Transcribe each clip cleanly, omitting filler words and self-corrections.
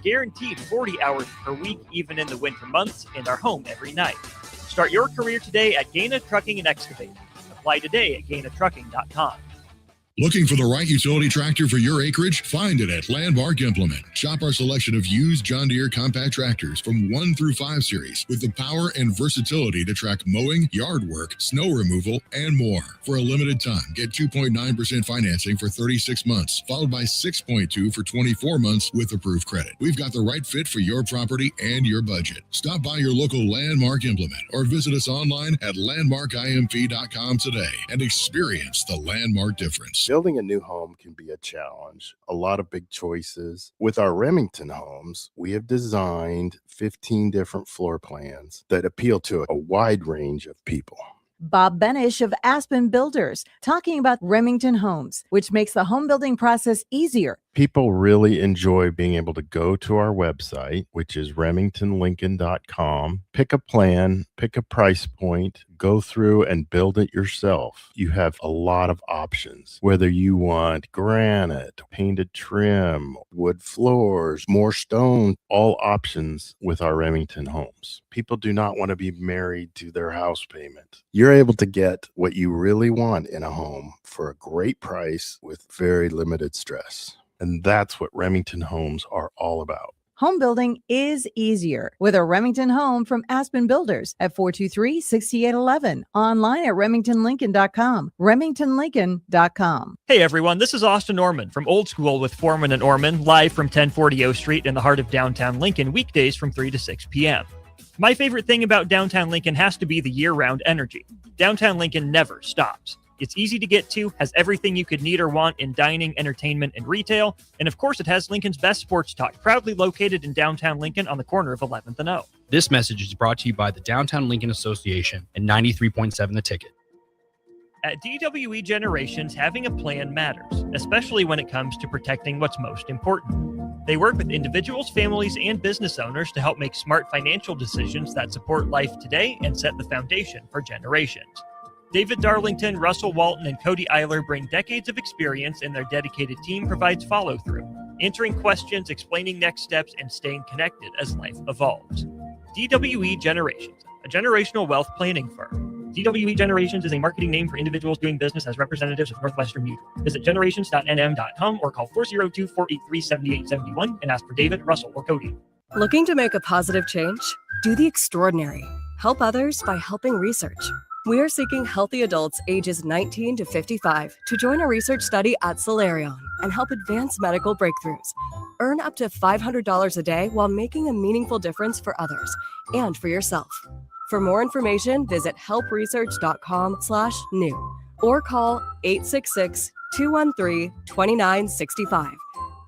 guaranteed 40 hours per week, even in the winter months, and are home every night. Start your career today at Gaina Trucking and Excavating. Apply today at gainatrucking.com. Looking for the right utility tractor for your acreage? Find it at Landmark Implement. Shop our selection of used John Deere compact tractors from 1 through 5 series with the power and versatility to track mowing, yard work, snow removal, and more. For a limited time, get 2.9% financing for 36 months, followed by 6.2 for 24 months with approved credit. We've got the right fit for your property and your budget. Stop by your local Landmark Implement or visit us online at landmarkimp.com today and experience the Landmark difference. Building a new home can be a challenge. A lot of big choices. With our Remington homes, we have designed 15 different floor plans that appeal to a wide range of people. Bob Benish of Aspen Builders, talking about Remington Homes, which makes the home building process easier. People really enjoy being able to go to our website, which is remingtonlincoln.com, pick a plan, pick a price point, go through and build it yourself. You have a lot of options, whether you want granite, painted trim, wood floors, more stone, all options with our Remington homes. People do not want to be married to their house payment. You're able to get what you really want in a home for a great price with very limited stress. And that's what Remington homes are all about. Home building is easier with a Remington home from Aspen Builders at 423-6811. Online at remingtonlincoln.com. remingtonlincoln.com. Hey everyone, this is Austin Orman from Old School with Foreman and Orman, live from 1040 O Street in the heart of downtown Lincoln, weekdays from 3 to 6 p.m. My favorite thing about downtown Lincoln has to be the year-round energy. Downtown Lincoln never stops. It's easy to get to, has everything you could need or want in dining, entertainment, and retail, and of course it has Lincoln's best sports talk, proudly located in downtown Lincoln on the corner of 11th and O. This message is brought to you by the Downtown Lincoln Association and 93.7 The Ticket. At DWE Generations, having a plan matters, especially when it comes to protecting what's most important. They work with individuals, families, and business owners to help make smart financial decisions that support life today and set the foundation for generations. David Darlington, Russell Walton, and Cody Eiler bring decades of experience, and their dedicated team provides follow-through, answering questions, explaining next steps, and staying connected as life evolves. DWE Generations, a generational wealth planning firm. DWE Generations is a marketing name for individuals doing business as representatives of Northwestern Mutual. Visit generations.nm.com or call 402-483-7871 and ask for David, Russell, or Cody. Looking to make a positive change? Do the extraordinary. Help others by helping research. We are seeking healthy adults ages 19 to 55 to join a research study at Solarion and help advance medical breakthroughs. Earn up to $500 a day while making a meaningful difference for others and for yourself. For more information, visit helpresearch.com/new or call 866-213-2965.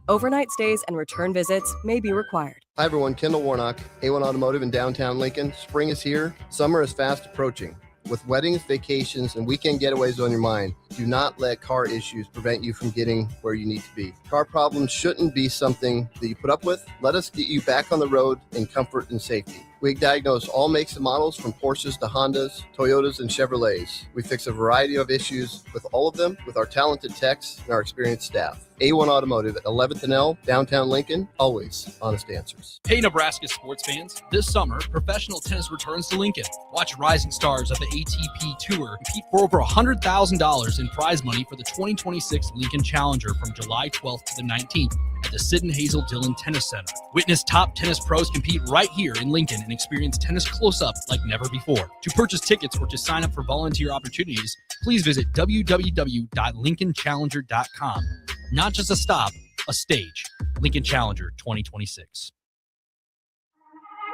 Overnight stays and return visits may be required. Hi everyone, Kendall Warnock, A1 Automotive in downtown Lincoln. Spring is here. Summer is fast approaching. With weddings, vacations, and weekend getaways on your mind, do not let car issues prevent you from getting where you need to be. Car problems shouldn't be something that you put up with. Let us get you back on the road in comfort and safety. We diagnose all makes and models from Porsches to Hondas, Toyotas, and Chevrolets. We fix a variety of issues with all of them with our talented techs and our experienced staff. A1 Automotive at 11th and L, downtown Lincoln, always honest answers. Hey, Nebraska sports fans. This summer, professional tennis returns to Lincoln. Watch rising stars of the ATP Tour compete for over $100,000 in prize money for the 2026 Lincoln Challenger from July 12th to the 19th at the Sid and Hazel Dillon Tennis Center. Witness top tennis pros compete right here in Lincoln and experience tennis close-up like never before. To purchase tickets or to sign up for volunteer opportunities, please visit www.lincolnchallenger.com. Not just a stop, a stage. Lincoln Challenger 2026.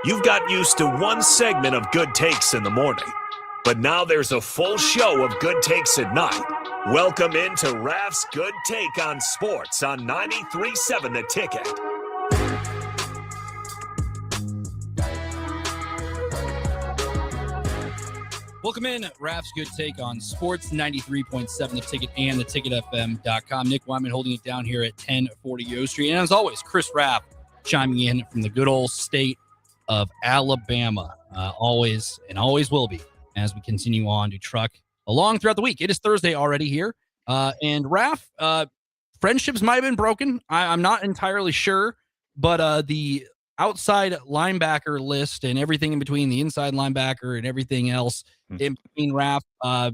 You've got used to one segment of Good Takes in the morning, but now there's a full show of Good Takes at night. Welcome into Raff's Good Take on Sports on 93.7 The Ticket. Welcome in, Raff's Good Take on Sports, 93.7 The Ticket and theticketfm.com. Nick Wyman holding it down here at 1040 O Street. And as always, Chris Raff chiming in from the good old state of Alabama. Always and always will be as we continue on to truck along throughout the week. It is Thursday already here. And Raff, friendships might have been broken. I'm not entirely sure but the outside linebacker list and everything in between, the inside linebacker and everything else in between, Raff, I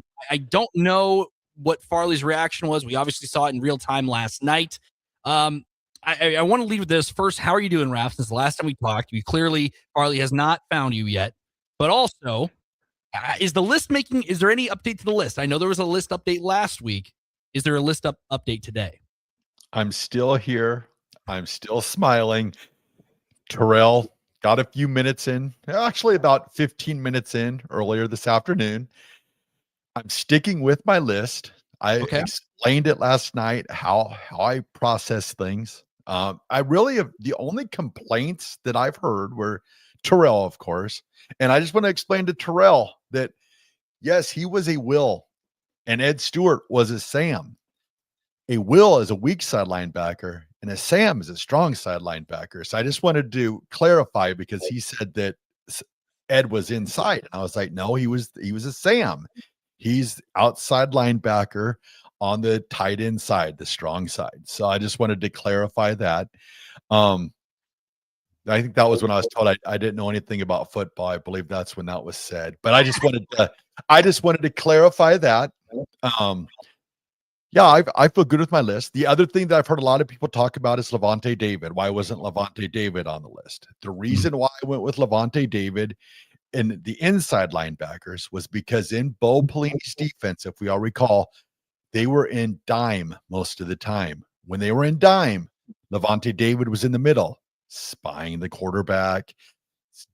don't know what Farley's reaction was. We obviously saw it in real time last night. I want to lead with this. First, how are you doing, Raff? Since the last time we talked, clearly Farley has not found you yet. But also, is there any update to the list? I know there was a list update last week. Is there a list update today? I'm still here. I'm still smiling. Terrell got a few minutes in, actually about 15 minutes in earlier this afternoon. I'm sticking with my list. I explained it last night, how I process things. I really have, the only complaints that I've heard were Terrell, of course. And I just want to explain to Terrell that, yes, he was a Will and Ed Stewart was a Sam. A Will is a weak side linebacker and a Sam is a strong side linebacker. So I just wanted to clarify, because he said that Ed was inside. And I was like, no, he was a Sam. He's outside linebacker on the tight end side, the strong side. So I just wanted to clarify that. I think that was when I was told I didn't know anything about football. I believe that's when that was said. But I just wanted to clarify that. Yeah, I feel good with my list. The other thing that I've heard a lot of people talk about is Levante David. Why wasn't Levante David on the list? The reason why I went with Levante David and the inside linebackers was because in Bo Pelini's defense, if we all recall, they were in dime most of the time. When they were in dime, Levante David was in the middle, spying the quarterback,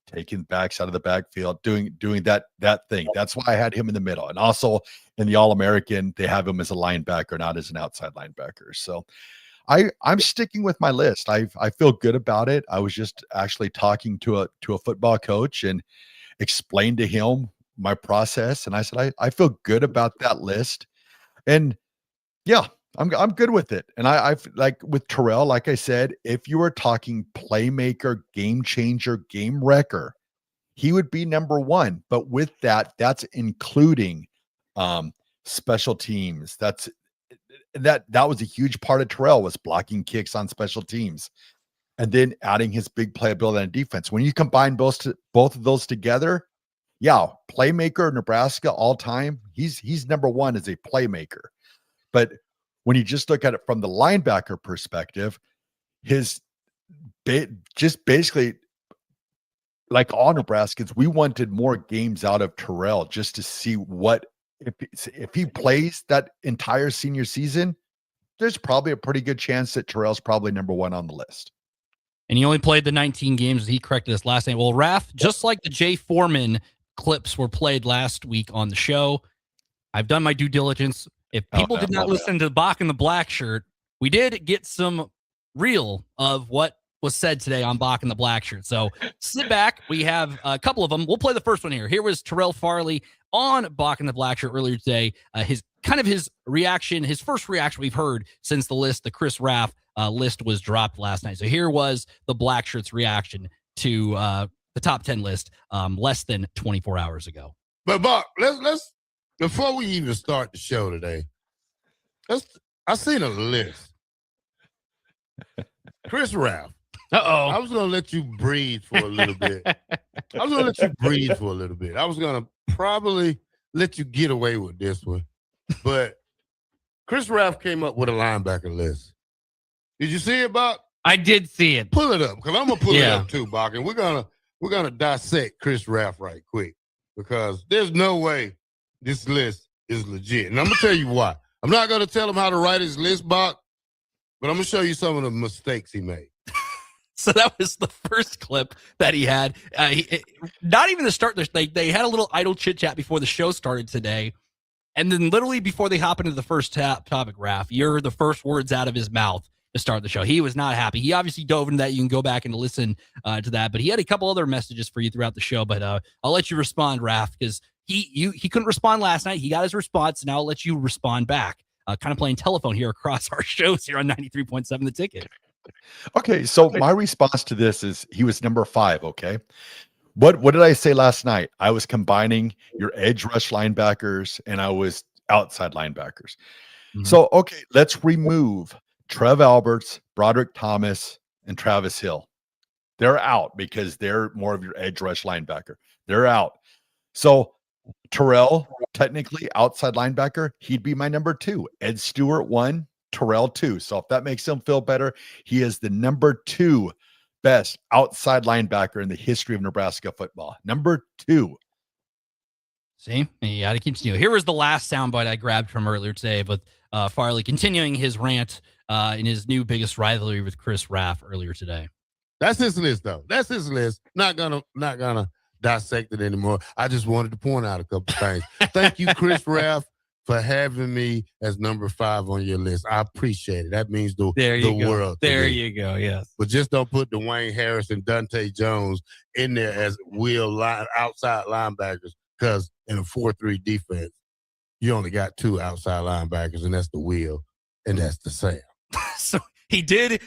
taking backs out of the backfield, doing that thing. That's why I had him in the middle. And also in the All-American, they have him as a linebacker, not as an outside linebacker. So I'm sticking with my list. I feel good about it. I was just actually talking to a football coach and explained to him my process. And I said, I feel good about that list. And yeah, I'm good with it. And I've like with Terrell, like I said, if you were talking playmaker, game changer, game wrecker, he would be number one. But with that's including special teams. That was a huge part of Terrell, was blocking kicks on special teams and then adding his big playability on defense. When you combine both of those together, yeah, playmaker, Nebraska all time, he's number one as a playmaker. But when you just look at it from the linebacker perspective, his just basically, like all Nebraskans, we wanted more games out of Terrell just to see what if he plays that entire senior season. There's probably a pretty good chance that Terrell's probably number one on the list. And he only played the 19 games. He corrected us last night. Well, Raff, just like the Jay Foreman clips were played last week on the show, I've done my due diligence. If people did not listen to Bach in the Black Shirt, we did get some reel of what was said today on Bach in the Black Shirt. So sit back. We have a couple of them. We'll play the first one here. Here was Terrell Farley on Bach in the Black Shirt earlier today. His reaction, his first reaction we've heard since the Chris Raff list was dropped last night. So here was the Black Shirt's reaction to the top 10 list less than 24 hours ago. But Bach, let's before we even start the show today, I seen a list. Chris Raff. I was going to let you breathe for a little bit. I was going to probably let you get away with this one. But Chris Raff came up with a linebacker list. Did you see it, Bach? I did see it. Pull it up, because I'm going to pull it up too, Bach. And we're gonna dissect Chris Raff right quick, because there's no way this list is legit. And I'm going to tell you why. I'm not going to tell him how to write his list, Bach, but I'm going to show you some of the mistakes he made. So that was the first clip that he had. Not even the start. They had a little idle chit-chat before the show started today. And then literally before they hop into the first topic, Raff, you're the first words out of his mouth to start the show. He was not happy. He obviously dove into that. You can go back and listen to that. But he had a couple other messages for you throughout the show. But I'll let you respond, Raff, because he couldn't respond last night. He got his response. Now I'll let you respond back. Kind of playing telephone here across our shows here on 93.7 The Ticket. Okay, so my response to this is he was number 5, okay? What did I say last night? I was combining your edge rush linebackers and I was outside linebackers. Mm-hmm. So, okay, let's remove Trev Alberts, Broderick Thomas, and Travis Hill. They're out because they're more of your edge rush linebacker. They're out. So Terrell, technically outside linebacker, he'd be my number 2. Ed Stewart 1, Terrell 2. So if that makes him feel better, he is the number 2 best outside linebacker in the history of Nebraska football. Number 2. See, you got to continue. Here was the last soundbite I grabbed from earlier today, with Farley continuing his rant in his new biggest rivalry with Chris Raff earlier today. That's his list, though. That's his list. Not gonna dissect it anymore. I just wanted to point out a couple things. Thank you, Chris Raff, for having me as number 5 on your list. I appreciate it. That means the world. There you go. Yes. But just don't put Dwayne Harris and Dante Jones in there as outside linebackers, because in a 4-3 defense, you only got 2 outside linebackers, and that's the Will and that's the Sam. So he did,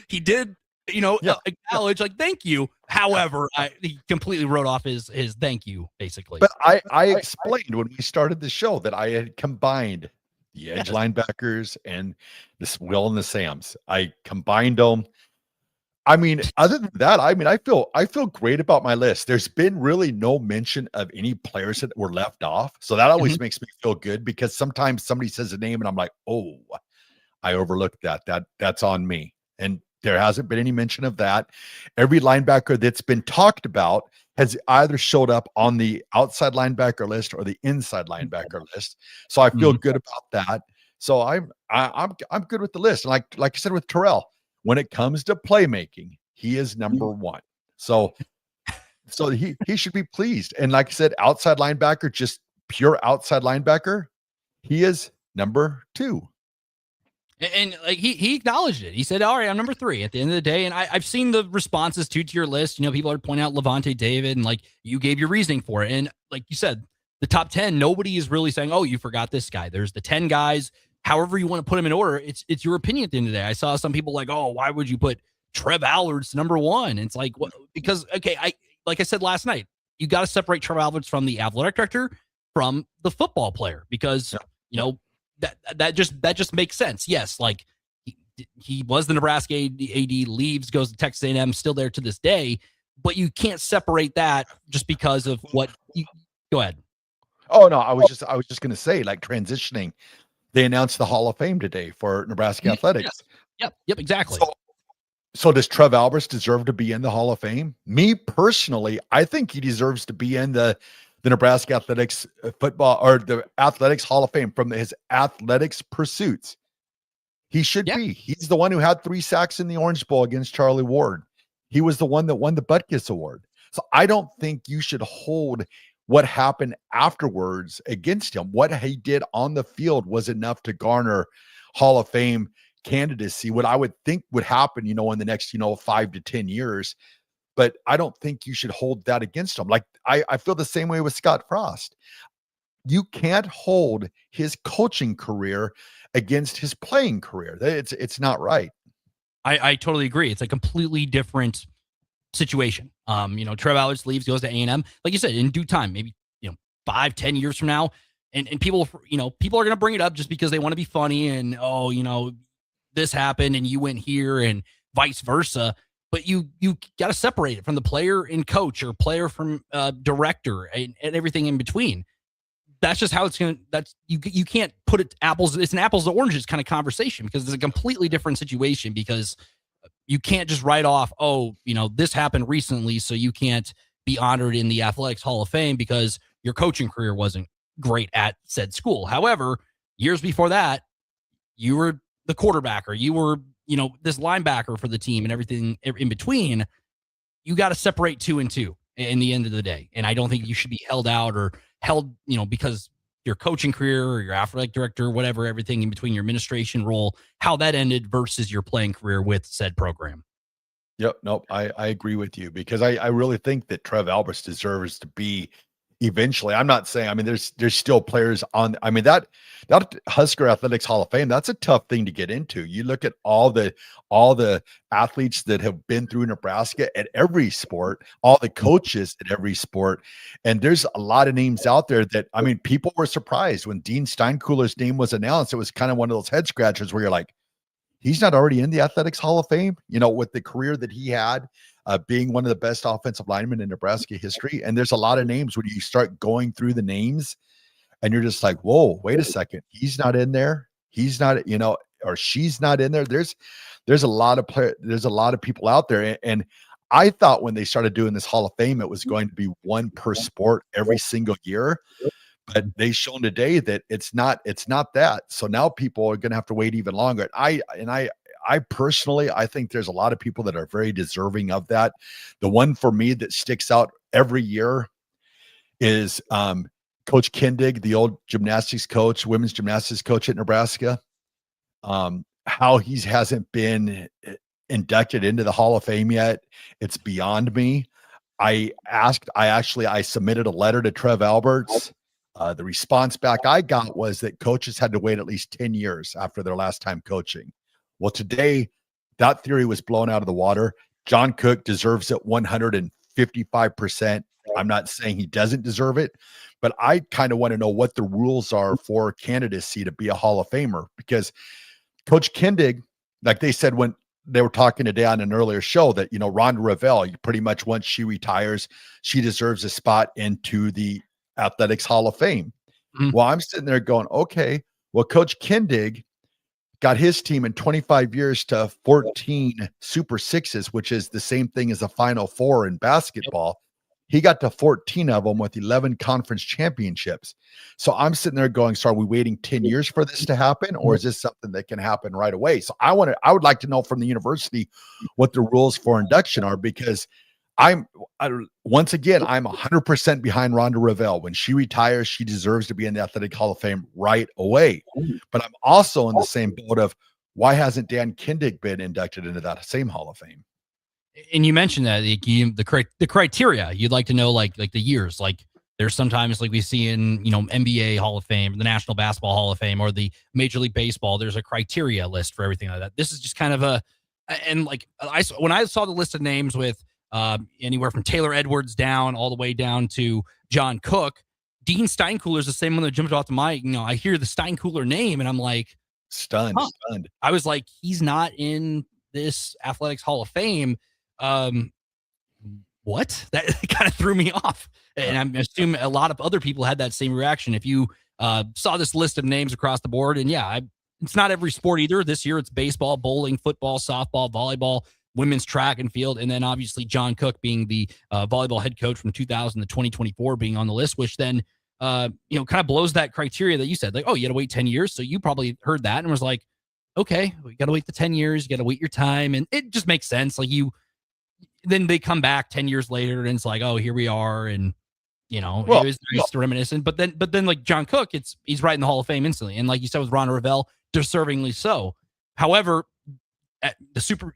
acknowledge, like, thank you. However, he completely wrote off his thank you, basically. But I explained when we started the show that I had combined the edge linebackers and this Will and the Sams. I combined them. I mean, other than that, I feel great about my list. There's been really no mention of any players that were left off. So that always makes me feel good, because sometimes somebody says a name and I'm like, oh, I overlooked that. That's on me. And there hasn't been any mention of that. Every linebacker that's been talked about has either showed up on the outside linebacker list or the inside linebacker list. So I feel good about that. So I'm good with the list. And like I said with Terrell, when it comes to playmaking, he is number 1. So he should be pleased. And like I said, outside linebacker, just pure outside linebacker, he is number 2. And like he acknowledged it. He said, all right, I'm number 3 at the end of the day. And I've seen the responses to your list. People are pointing out Levante David, and like, you gave your reasoning for it. And like you said, the top 10, nobody is really saying, oh, you forgot this guy. There's the 10 guys. However you want to put them in order, it's your opinion at the end of the day. I saw some people like, oh, why would you put Trev Allards number 1? And it's like, well, because, okay, like I said last night, you got to separate Trev Allards from the athletic director from the football player, because, that just makes sense. Yes, like he was the Nebraska AD, leaves, goes to Texas A&M, still there to this day, but you can't separate that just because of what you go ahead. Oh no, I was just going to say, like, transitioning, they announced the Hall of Fame today for Nebraska athletics. Yep, exactly. So does Trev Alberts deserve to be in the Hall of Fame? Me personally, I think he deserves to be in the Nebraska athletics football, or the athletics Hall of Fame, from his athletics pursuits. He should be. He's the one who had 3 sacks in the Orange Bowl against Charlie Ward. He was the one that won the Butkus Award. So I don't think you should hold what happened afterwards against him. What he did on the field was enough to garner Hall of Fame candidacy. What I would think would happen, in the next, 5 to 10 years. But I don't think you should hold that against him. Like, I feel the same way with Scott Frost. You can't hold his coaching career against his playing career. It's not right. I totally agree. It's a completely different situation. Trev Allards leaves, goes to A&M. Like you said, in due time, maybe 5-10 years from now, and people are going to bring it up just because they want to be funny, and this happened and you went here, and vice versa. But you got to separate it from the player and coach, or player from director, and everything in between. That's just how it's going to, that's, you can't put it it's an apples to oranges kind of conversation, because it's a completely different situation, because you can't just write off, this happened recently, so you can't be honored in the Athletics Hall of Fame because your coaching career wasn't great at said school. However, years before that, you were the quarterback, or you were, this linebacker for the team, and everything in between. You got to separate 2 and 2 in the end of the day. And I don't think you should be held out, or held, because your coaching career or your athletic director, whatever, everything in between, your administration role, how that ended versus your playing career with said program. Yep. Nope. I agree with you, because I really think that Trev Alberts deserves to be eventually. I'm not saying, there's still players on, that Husker Athletics Hall of Fame, that's a tough thing to get into. You look at all the athletes that have been through Nebraska at every sport, all the coaches at every sport. And there's a lot of names out there that, people were surprised when Dean Steinkuhler's name was announced. It was kind of one of those head scratchers where you're like, he's not already in the Athletics Hall of Fame, with the career that he had, being one of the best offensive linemen in Nebraska history. And there's a lot of names when you start going through the names and you're just like, whoa, wait a second. He's not in there. He's not, or she's not in there. There's a lot of people out there. And I thought when they started doing this Hall of Fame, it was going to be one per sport every single year. But they've shown today that it's not that. So now people are going to have to wait even longer. I personally, I think there's a lot of people that are very deserving of that. The one for me that sticks out every year is Coach Kindig, the old gymnastics coach, women's gymnastics coach at Nebraska. How he hasn't been inducted into the Hall of Fame yet, it's beyond me. I submitted a letter to Trev Alberts. The response back I got was that coaches had to wait at least 10 years after their last time coaching. Well, today, that theory was blown out of the water. John Cook deserves it 155%. I'm not saying he doesn't deserve it, but I kind of want to know what the rules are for candidacy to be a Hall of Famer, because Coach Kindig, like they said when they were talking today on an earlier show, that, Rhonda Revelle, pretty much once she retires, she deserves a spot into the Athletics Hall of Fame. Mm-hmm. Well, I'm sitting there going, okay, well, Coach Kindig got his team in 25 years to 14 Super Sixes, which is the same thing as a Final Four in basketball. He got to 14 of them with 11 conference championships. So I'm sitting there going, so are we waiting 10 years for this to happen, or is this something that can happen right away? So I would like to know from the university what the rules for induction are, because once again, I'm 100% behind Rhonda Revelle. When she retires, she deserves to be in the Athletic Hall of Fame right away. But I'm also in the same boat of, why hasn't Dan Kindig been inducted into that same Hall of Fame? And you mentioned that the criteria, you'd like to know, like the years. Like there's sometimes, like we see in NBA Hall of Fame, the National Basketball Hall of Fame, or the Major League Baseball. There's a criteria list for everything like that. This is just kind of when I saw the list of names with anywhere from Taylor Edwards down all the way down to John Cook, Dean Steinkuhler is the same one that jumped off the mic. I hear the Steinkuhler name and I'm like stunned. I was like, he's not in this Athletics Hall of Fame. What? That kind of threw me off. And I'm assuming a lot of other people had that same reaction. If you saw this list of names across the board, and it's not every sport either. This year it's baseball, bowling, football, softball, volleyball, women's track and field, and then obviously John Cook being the volleyball head coach from 2000 to 2024 being on the list, which then kind of blows that criteria that you said, like, oh, you got to wait 10 years. So you probably heard that and was like, okay, we got to wait the 10 years, you got to wait your time, and it just makes sense. Like then they come back 10 years later and it's like, oh, here we are, and it was nice to reminiscent. But then like John Cook, he's right in the Hall of Fame instantly, and like you said with Rhonda Revelle, deservingly so. However, at the Super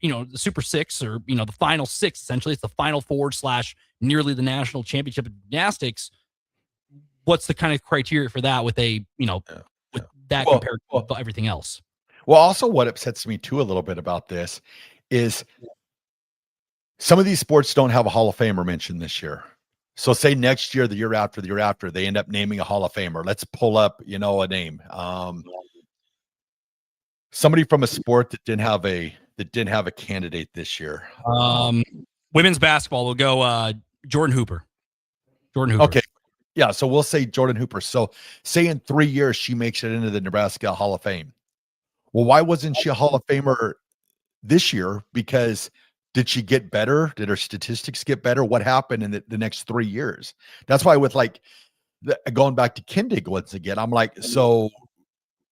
Six, or the Final Six, essentially it's the Final Four / nearly the national championship of gymnastics. What's the kind of criteria for that with compared to everything else? Well, also what upsets me too a little bit about this is some of these sports don't have a Hall of Famer mentioned this year. So say next year, the year after, they end up naming a Hall of Famer. Let's pull up, a name. Somebody from a sport that didn't have a candidate this year. Women's basketball will go Jordan Hooper. Okay. Yeah. So we'll say Jordan Hooper. So say in 3 years, she makes it into the Nebraska Hall of Fame. Well, why wasn't she a Hall of Famer this year? Because did she get better? Did her statistics get better? What happened in the next 3 years? That's why with going back to Kindig once again, I'm like, so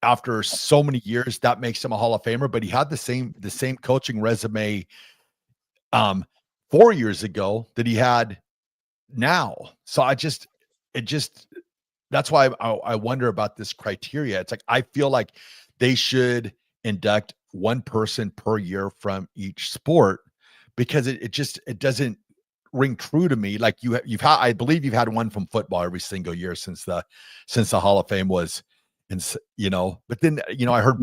after so many years, that makes him a Hall of Famer, but he had the same coaching resume 4 years ago that he had now. So that's why I wonder about this criteria. It's like, I feel like they should induct one person per year from each sport, because it doesn't ring true to me. Like I believe you've had one from football every single year since the Hall of Fame was. And but then I heard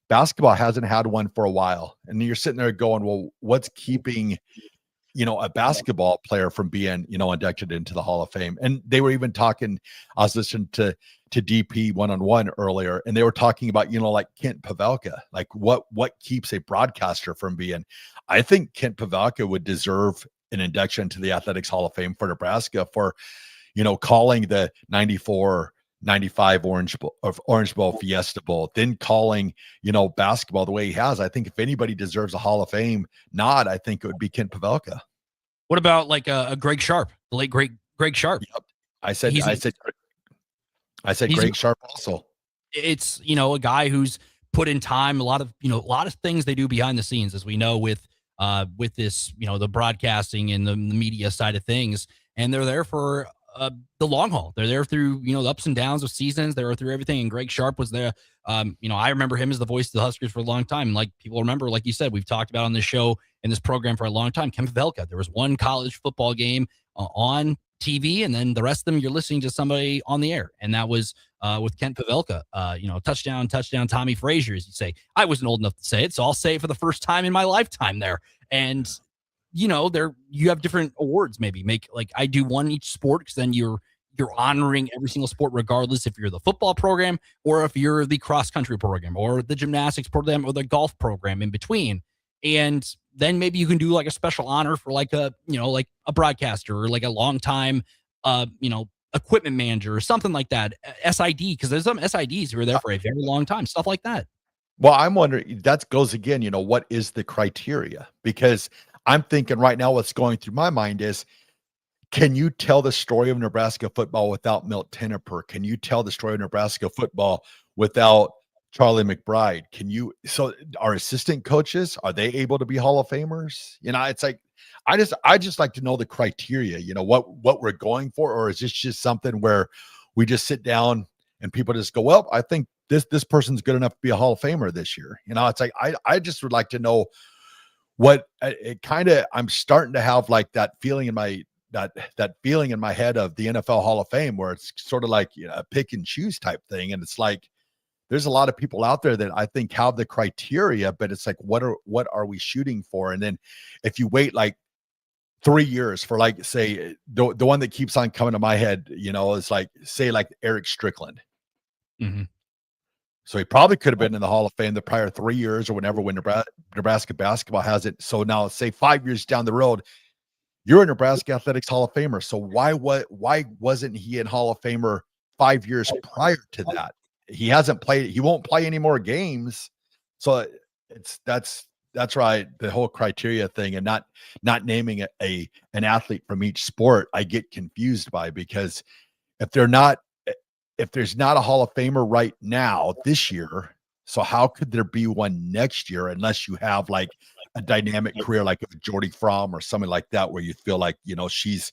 basketball hasn't had one for a while, and you're sitting there going, well, what's keeping a basketball player from being, inducted into the Hall of Fame. And they were even talking, I was listening to DP one-on-one earlier, and they were talking about, like Kent Pavelka, like what keeps a broadcaster from being. I think Kent Pavelka would deserve an induction to the Athletics Hall of Fame for Nebraska for, calling the 94, 95 Orange Bowl Fiesta Bowl, then calling, basketball the way he has. I think if anybody deserves a Hall of Fame nod, I think it would be Kent Pavelka. What about like a Greg Sharp, the late great Greg Sharp? Yep. I said Greg Sharp also. It's, a guy who's put in time, a lot of things they do behind the scenes, as we know, with this, the broadcasting and the media side of things. And they're there for the long haul. They're there through, the ups and downs of seasons. They were through everything. And Greg Sharp was there. I remember him as the voice of the Huskers for a long time. Like people remember, like you said, we've talked about on this show in this program for a long time, Kent Pavelka. There was one college football game on TV, and then the rest of them you're listening to somebody on the air. And that was with Kent Pavelka. Touchdown, Tommy Frazier, as you say. I wasn't old enough to say it, so I'll say it for the first time in my lifetime there. And you have different awards, maybe I do one each sport, because then you're honoring every single sport, regardless if you're the football program or if you're the cross country program or the gymnastics program or the golf program in between. And then maybe you can do like a special honor for like a broadcaster or like a long time, equipment manager or something like that. SID, because there's some SIDs who are there for a very long time, stuff like that. Well, I'm wondering, that goes again, what is the criteria? Because I'm thinking right now what's going through my mind is, can you tell the story of Nebraska football without Milt Tenopir? Can you tell the story of Nebraska football without Charlie McBride? So our assistant coaches, are they able to be Hall of Famers? It's like, I just like to know the criteria, what we're going for, or is this just something where we just sit down and people just go, well, I think this person's good enough to be a Hall of Famer this year. It's like, I just would like to know what it kind of, I'm starting to have like that feeling in my, that feeling in my head of the NFL Hall of Fame, where it's sort of like a pick and choose type thing. And it's like, there's a lot of people out there that I think have the criteria, but it's like, what are we shooting for? And then if you wait like 3 years for, like, say the one that keeps on coming to my head, is like, say like Eric Strickland. Mm-hmm. So he probably could have been in the Hall of Fame the prior 3 years or whenever, when Nebraska basketball has it. So now say 5 years down the road, you're a Nebraska Athletics Hall of Famer. So why wasn't he in Hall of Famer 5 years prior to that? He hasn't played. He won't play any more games. So that's right. The whole criteria thing, and not naming an athlete from each sport, I get confused by, because if there's not a Hall of Famer right now this year, so how could there be one next year, unless you have like a dynamic career like Jordy Fromm or something like that, where you feel like, she's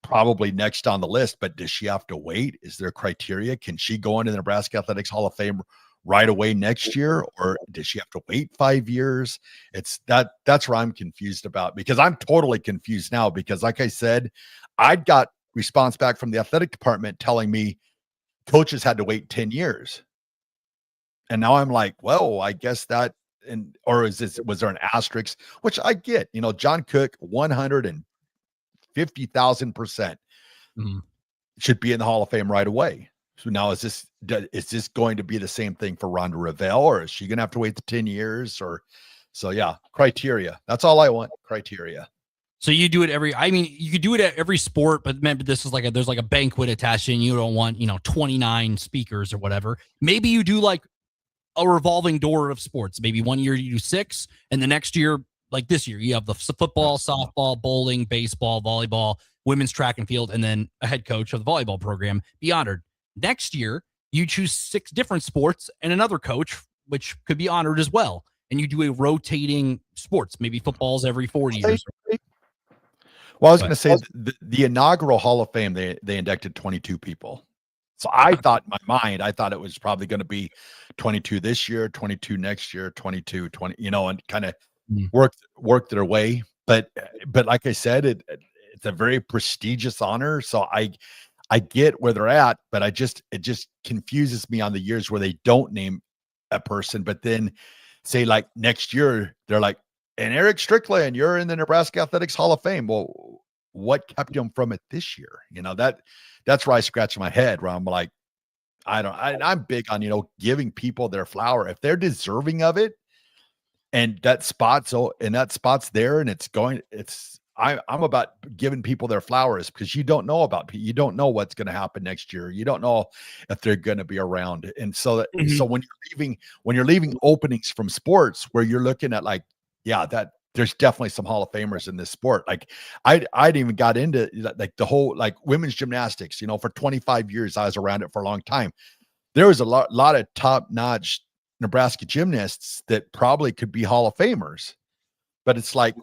probably next on the list, but does she have to wait? Is there criteria? Can she go into the Nebraska Athletics Hall of Fame right away next year, or does she have to wait 5 years? That's where I'm confused about, because I'm totally confused now, because like I said, I got response back from the athletic department telling me coaches had to wait 10 years. And now I'm like, well, I guess that, was there an asterisk, which I get, John Cook, 150,000% should be in the Hall of Fame right away. So now is this going to be the same thing for Rhonda Revelle, or is she going to have to wait the 10 years? So yeah, criteria. That's all I want. Criteria. So you do it you could do it at every sport, but remember, this is there's like a banquet attached, and you don't want, 29 speakers or whatever. Maybe you do like a revolving door of sports. Maybe one year you do 6, and the next year, like this year, you have the football, softball, bowling, baseball, volleyball, women's track and field, and then a head coach of the volleyball program be honored. Next year, you choose 6 different sports and another coach, which could be honored as well. And you do a rotating sports. Maybe football's every 4 years. Well, I was going to say the inaugural Hall of Fame, they inducted 22 people. So I thought in my mind, it was probably going to be 22 this year, 22 next year, 22, 20, and kind of work their way. But like I said, it's a very prestigious honor. So I get where they're at, but it just confuses me on the years where they don't name a person, but then say like next year, they're like, and Eric Strickland, you're in the Nebraska Athletics Hall of Fame. Well, what kept him from it this year? That's where I scratch my head, where I'm like, I'm big on, giving people their flower. If they're deserving of it, and that spot's there, and I'm about giving people their flowers, because you don't know what's going to happen next year. You don't know if they're going to be around. And so when you're leaving openings from sports where you're looking at that there's definitely some Hall of Famers in this sport. Like I'd even got into like the whole, like, women's gymnastics, for 25 years. I was around it for a long time. There was a lot of top-notch Nebraska gymnasts that probably could be Hall of Famers, but it's like,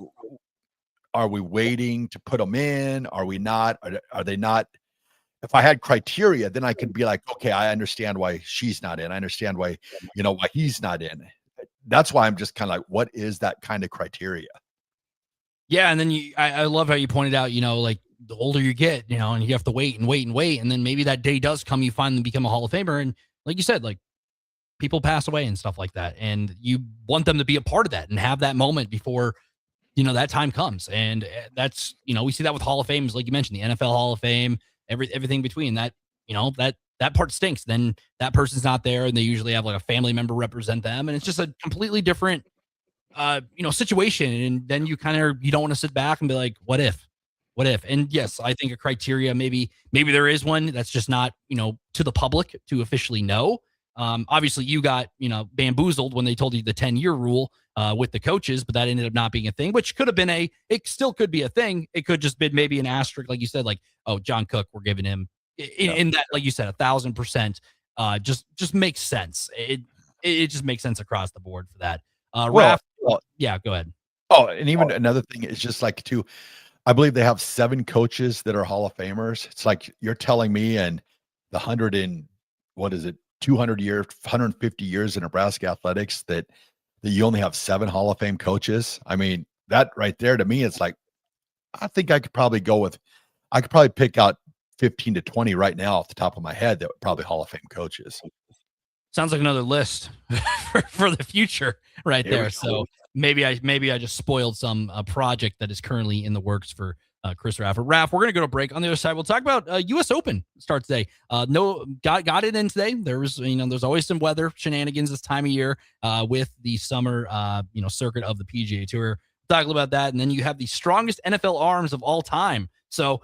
are we waiting to put them in? Are we not? Are they not? If I had criteria, then I could be like, okay, I understand why she's not in. I understand why, why he's not in. That's why I'm just kind of like, what is that kind of criteria? Yeah. And then I love how you pointed out, like, the older you get, and you have to wait and wait and wait. And then maybe that day does come, you finally become a Hall of Famer. And like you said, like, people pass away and stuff like that. And you want them to be a part of that and have that moment before, that time comes. And that's, we see that with Hall of Fames, like you mentioned, the NFL Hall of Fame, everything between that, that part stinks. Then that person's not there, and they usually have like a family member represent them. And it's just a completely different, situation. And then you don't want to sit back and be like, what if? And yes, I think a criteria, maybe there is one that's just not, to the public to officially know. Obviously you got, bamboozled when they told you the 10-year rule with the coaches, but that ended up not being a thing, which could have been it still could be a thing. It could just been maybe an asterisk, like you said, like, oh, John Cook, we're giving him in that, like you said, 1,000%, just makes sense. It just makes sense across the board for that. Raff, yeah, go ahead. Oh, and even another thing is just like I believe they have 7 coaches that are Hall of Famers. It's like, you're telling me, and the 200 years, 150 years in Nebraska athletics, that you only have 7 Hall of Fame coaches. I mean, that right there to me, it's like, I think I could probably pick out 15 to 20 right now off the top of my head that would probably Hall of Fame coaches. Sounds like another list for the future right there. So maybe I just spoiled some project that is currently in the works for Chris Raff. Raff, we're going to go to break. On the other side, we'll talk about U.S. Open start today. Got it in today. There was, there's always some weather shenanigans this time of year with the summer, circuit of the PGA Tour. Talk about that. And then you have the strongest NFL arms of all time. So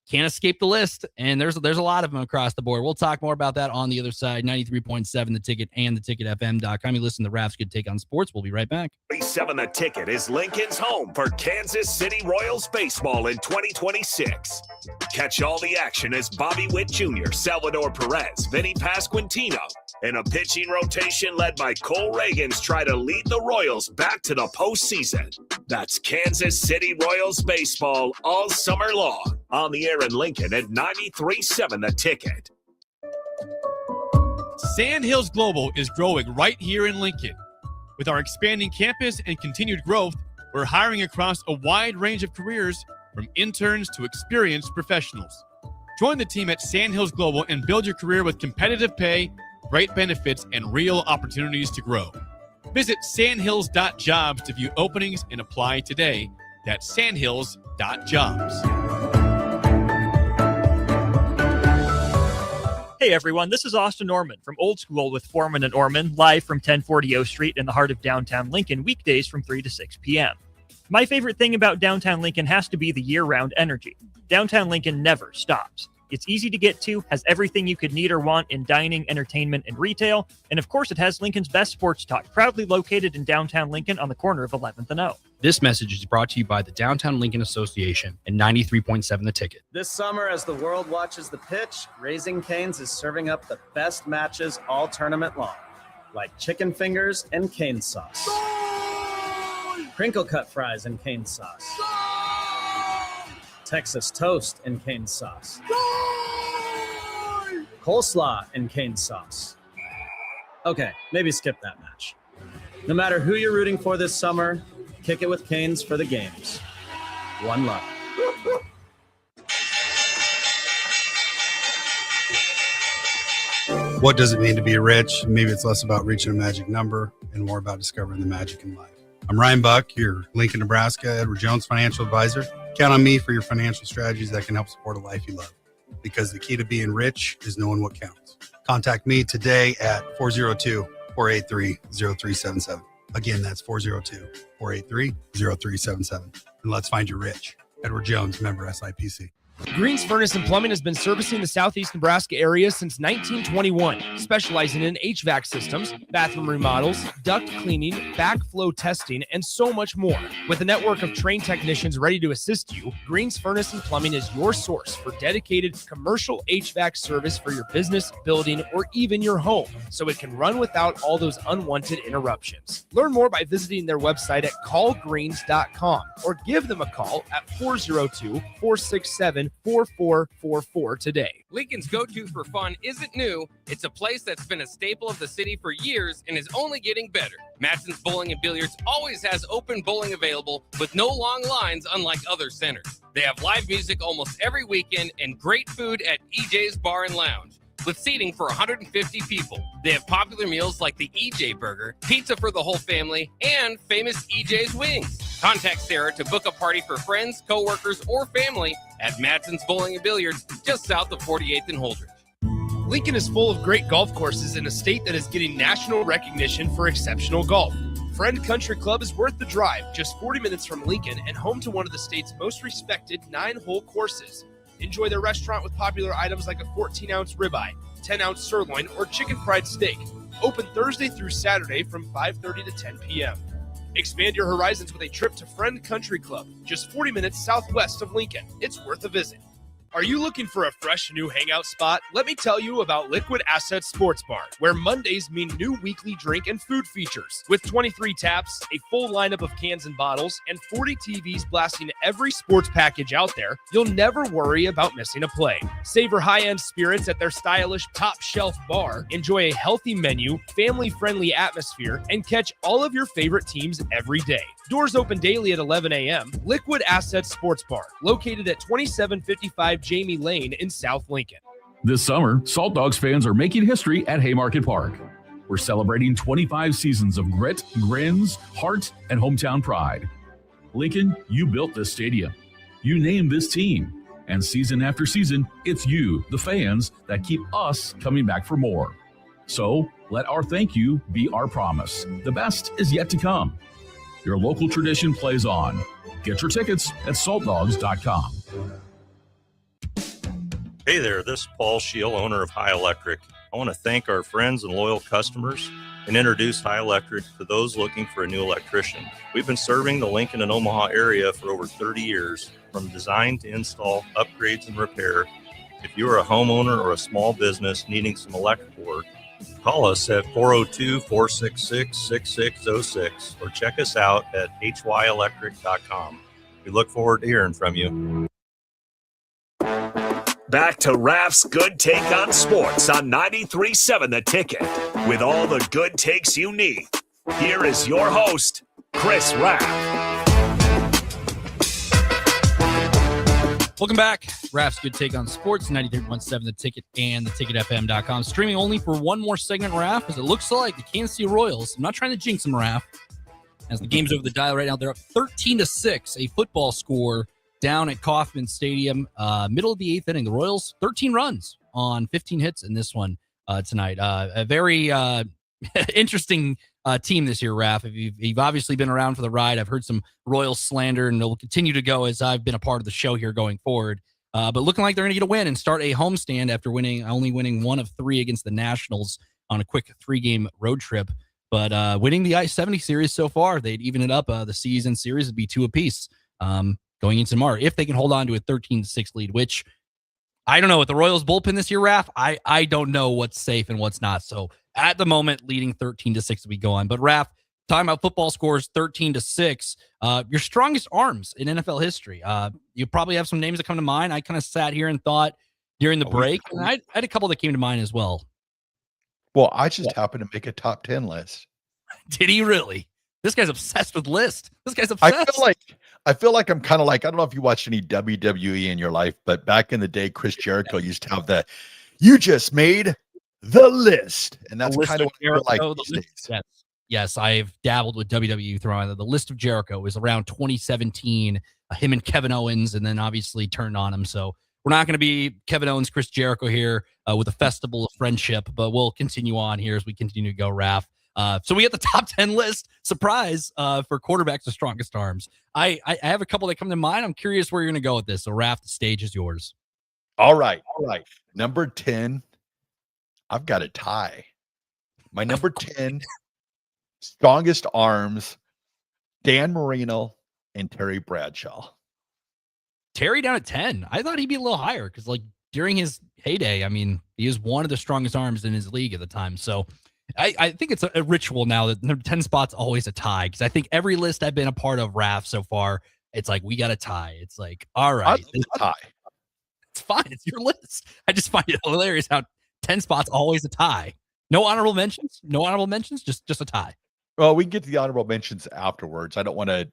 can't escape the list. And there's a lot of them across the board. We'll talk more about that on the other side. 93.7 The Ticket and theticketfm.com. You listen to Raff's Good Take on Sports. We'll be right back. 37 The Ticket is Lincoln's home for Kansas City Royals baseball in 2026. Catch all the action as Bobby Witt Jr., Salvador Perez, Vinny Pasquantino, and a pitching rotation led by Cole Reagans try to lead the Royals back to the postseason. That's Kansas City Royals baseball all summer long. On the air in Lincoln at 93.7 The Ticket. Sandhills Global is growing right here in Lincoln. With our expanding campus and continued growth, we're hiring across a wide range of careers, from interns to experienced professionals. Join the team at Sandhills Global and build your career with competitive pay, great benefits, and real opportunities to grow. Visit sandhills.jobs to view openings and apply today. That's sandhills.jobs. Hey everyone, this is Austin Orman from Old School with Foreman and Orman, live from 1040 O Street in the heart of downtown Lincoln, weekdays from 3 to 6 p.m. My favorite thing about downtown Lincoln has to be the year-round energy. Downtown Lincoln never stops. It's easy to get to, has everything you could need or want in dining, entertainment, and retail, and of course it has Lincoln's best sports talk, proudly located in downtown Lincoln on the corner of 11th and O. This message is brought to you by the Downtown Lincoln Association and 93.7 The Ticket. This summer, as the world watches the pitch, Raising Cane's is serving up the best matches all tournament long, like chicken fingers and cane sauce, crinkle cut fries and cane sauce, Texas toast and cane sauce, coleslaw and cane sauce. Okay, maybe skip that match. No matter who you're rooting for this summer, kick it with Canes for the games. One love. What does it mean to be rich? Maybe it's less about reaching a magic number and more about discovering the magic in life. I'm Ryan Buck, your Lincoln, Nebraska, Edward Jones financial advisor. Count on me for your financial strategies that can help support a life you love. Because the key to being rich is knowing what counts. Contact me today at 402-483-0377. Again, that's 402-483-0377. And let's find you rich. Edward Jones, member SIPC. Green's Furnace and Plumbing has been servicing the southeast Nebraska area since 1921, specializing in HVAC systems, bathroom remodels, duct cleaning, backflow testing, and so much more. With a network of trained technicians ready to assist you, Green's Furnace and Plumbing is your source for dedicated commercial HVAC service for your business, building, or even your home, so it can run without all those unwanted interruptions. Learn more by visiting their website at callgreens.com or give them a call at 402-467-4444 today. Lincoln's go-to for fun isn't new. It's a place that's been a staple of the city for years and is only getting better. Madsen's Bowling and Billiards always has open bowling available with no long lines, unlike other centers. They have live music almost every weekend and great food at EJ's Bar and Lounge, with seating for 150 people. They have popular meals like the EJ Burger, pizza for the whole family, and famous EJ's Wings. Contact Sarah to book a party for friends, coworkers, or family at Madsen's Bowling and Billiards, just south of 48th and Holdridge. Lincoln is full of great golf courses in a state that is getting national recognition for exceptional golf. Friend Country Club is worth the drive, just 40 minutes from Lincoln and home to one of the state's most respected 9-hole courses. Enjoy their restaurant with popular items like a 14-ounce ribeye, 10-ounce sirloin, or chicken fried steak. Open Thursday through Saturday from 5:30 to 10 p.m. Expand your horizons with a trip to Friend Country Club, just 40 minutes southwest of Lincoln. It's worth a visit. Are you looking for a fresh new hangout spot? Let me tell you about Liquid Assets Sports Bar, where Mondays mean new weekly drink and food features. With 23 taps, a full lineup of cans and bottles, and 40 TVs blasting every sports package out there, you'll never worry about missing a play. Savor high-end spirits at their stylish top-shelf bar, enjoy a healthy menu, family-friendly atmosphere, and catch all of your favorite teams every day. Doors open daily at 11 a.m. Liquid Assets Sports Bar, located at 2755 Jamie Lane in South Lincoln. This summer, Salt Dogs fans are making history at Haymarket Park. We're celebrating 25 seasons of grit, grins, heart, and hometown pride. Lincoln, you built this stadium. You named this team. And season after season, it's you, the fans, that keep us coming back for more. So let our thank you be our promise. The best is yet to come. Your local tradition plays on. Get your tickets at saltdogs.com. Hey there, this is Paul Scheel, owner of High Electric. I want to thank our friends and loyal customers and introduce High Electric to those looking for a new electrician. We've been serving the Lincoln and Omaha area for over 30 years, from design to install, upgrades, and repair. If you are a homeowner or a small business needing some electrical work, call us at 402-466-6606 or check us out at hyelectric.com. We look forward to hearing from you. Back to Raff's Good Take on Sports on 93.7 The Ticket. With all the good takes you need, here is your host, Chris Raff. Welcome back. Raff's Good Take on Sports, 93.7 The Ticket and theticketfm.com. Streaming only for one more segment, Raff, as it looks like the Kansas City Royals, I'm not trying to jinx them, Raff, as the game's over the dial right now. They're up 13-6, a football score down at Kauffman Stadium, middle of the eighth inning. The Royals, 13 runs on 15 hits in this one tonight. A very interesting team this year, Raff. If you've obviously been around for the ride, I've heard some Royals slander, and it'll continue to go as I've been a part of the show here going forward. But looking like they're going to get a win and start a homestand after only winning 1 of 3 against the Nationals on a quick 3-game road trip. But winning the I-70 series so far, they'd even it up. The season series would be 2 apiece going into tomorrow if they can hold on to a 13-6 lead, which I don't know. With the Royals bullpen this year, Raff, I don't know what's safe and what's not. So at the moment, leading 13-6 as we go on. But Raff, talking about football scores, 13-6, your strongest arms in NFL history. You probably have some names that come to mind. I kind of sat here and thought during the break, and I had a couple that came to mind as well. Well, I just happened to make a top 10 list. Did he really? This guy's obsessed with lists. This guy's obsessed. I feel like I'm kind of like, I don't know if you watched any WWE in your life, but back in the day, Chris Jericho used to have you just made the list. And that's kind of what I feel like these days. Yes. Yes, I've dabbled with WWE throwing. The list of Jericho is around 2017. Him and Kevin Owens, and then obviously turned on him. So we're not going to be Kevin Owens, Chris Jericho here with a festival of friendship, but we'll continue on here as we continue to go, Raff. So we get the top 10 list. Surprise for quarterbacks with strongest arms. I have a couple that come to mind. I'm curious where you're going to go with this. So, Raff, the stage is yours. All right. Number 10, I've got a tie. My number 10 strongest arms, Dan Marino and Terry Bradshaw. Terry down at 10. I thought he'd be a little higher because, like, during his heyday, I mean, he was one of the strongest arms in his league at the time. So I think it's a ritual now that 10 spots always a tie, because I think every list I've been a part of, Raff, so far, it's like, we got a tie. It's like, all right. It's a tie. It's fine. It's your list. I just find it hilarious how 10 spots always a tie. No honorable mentions. Just a tie. Well, we can get to the honorable mentions afterwards. I don't want to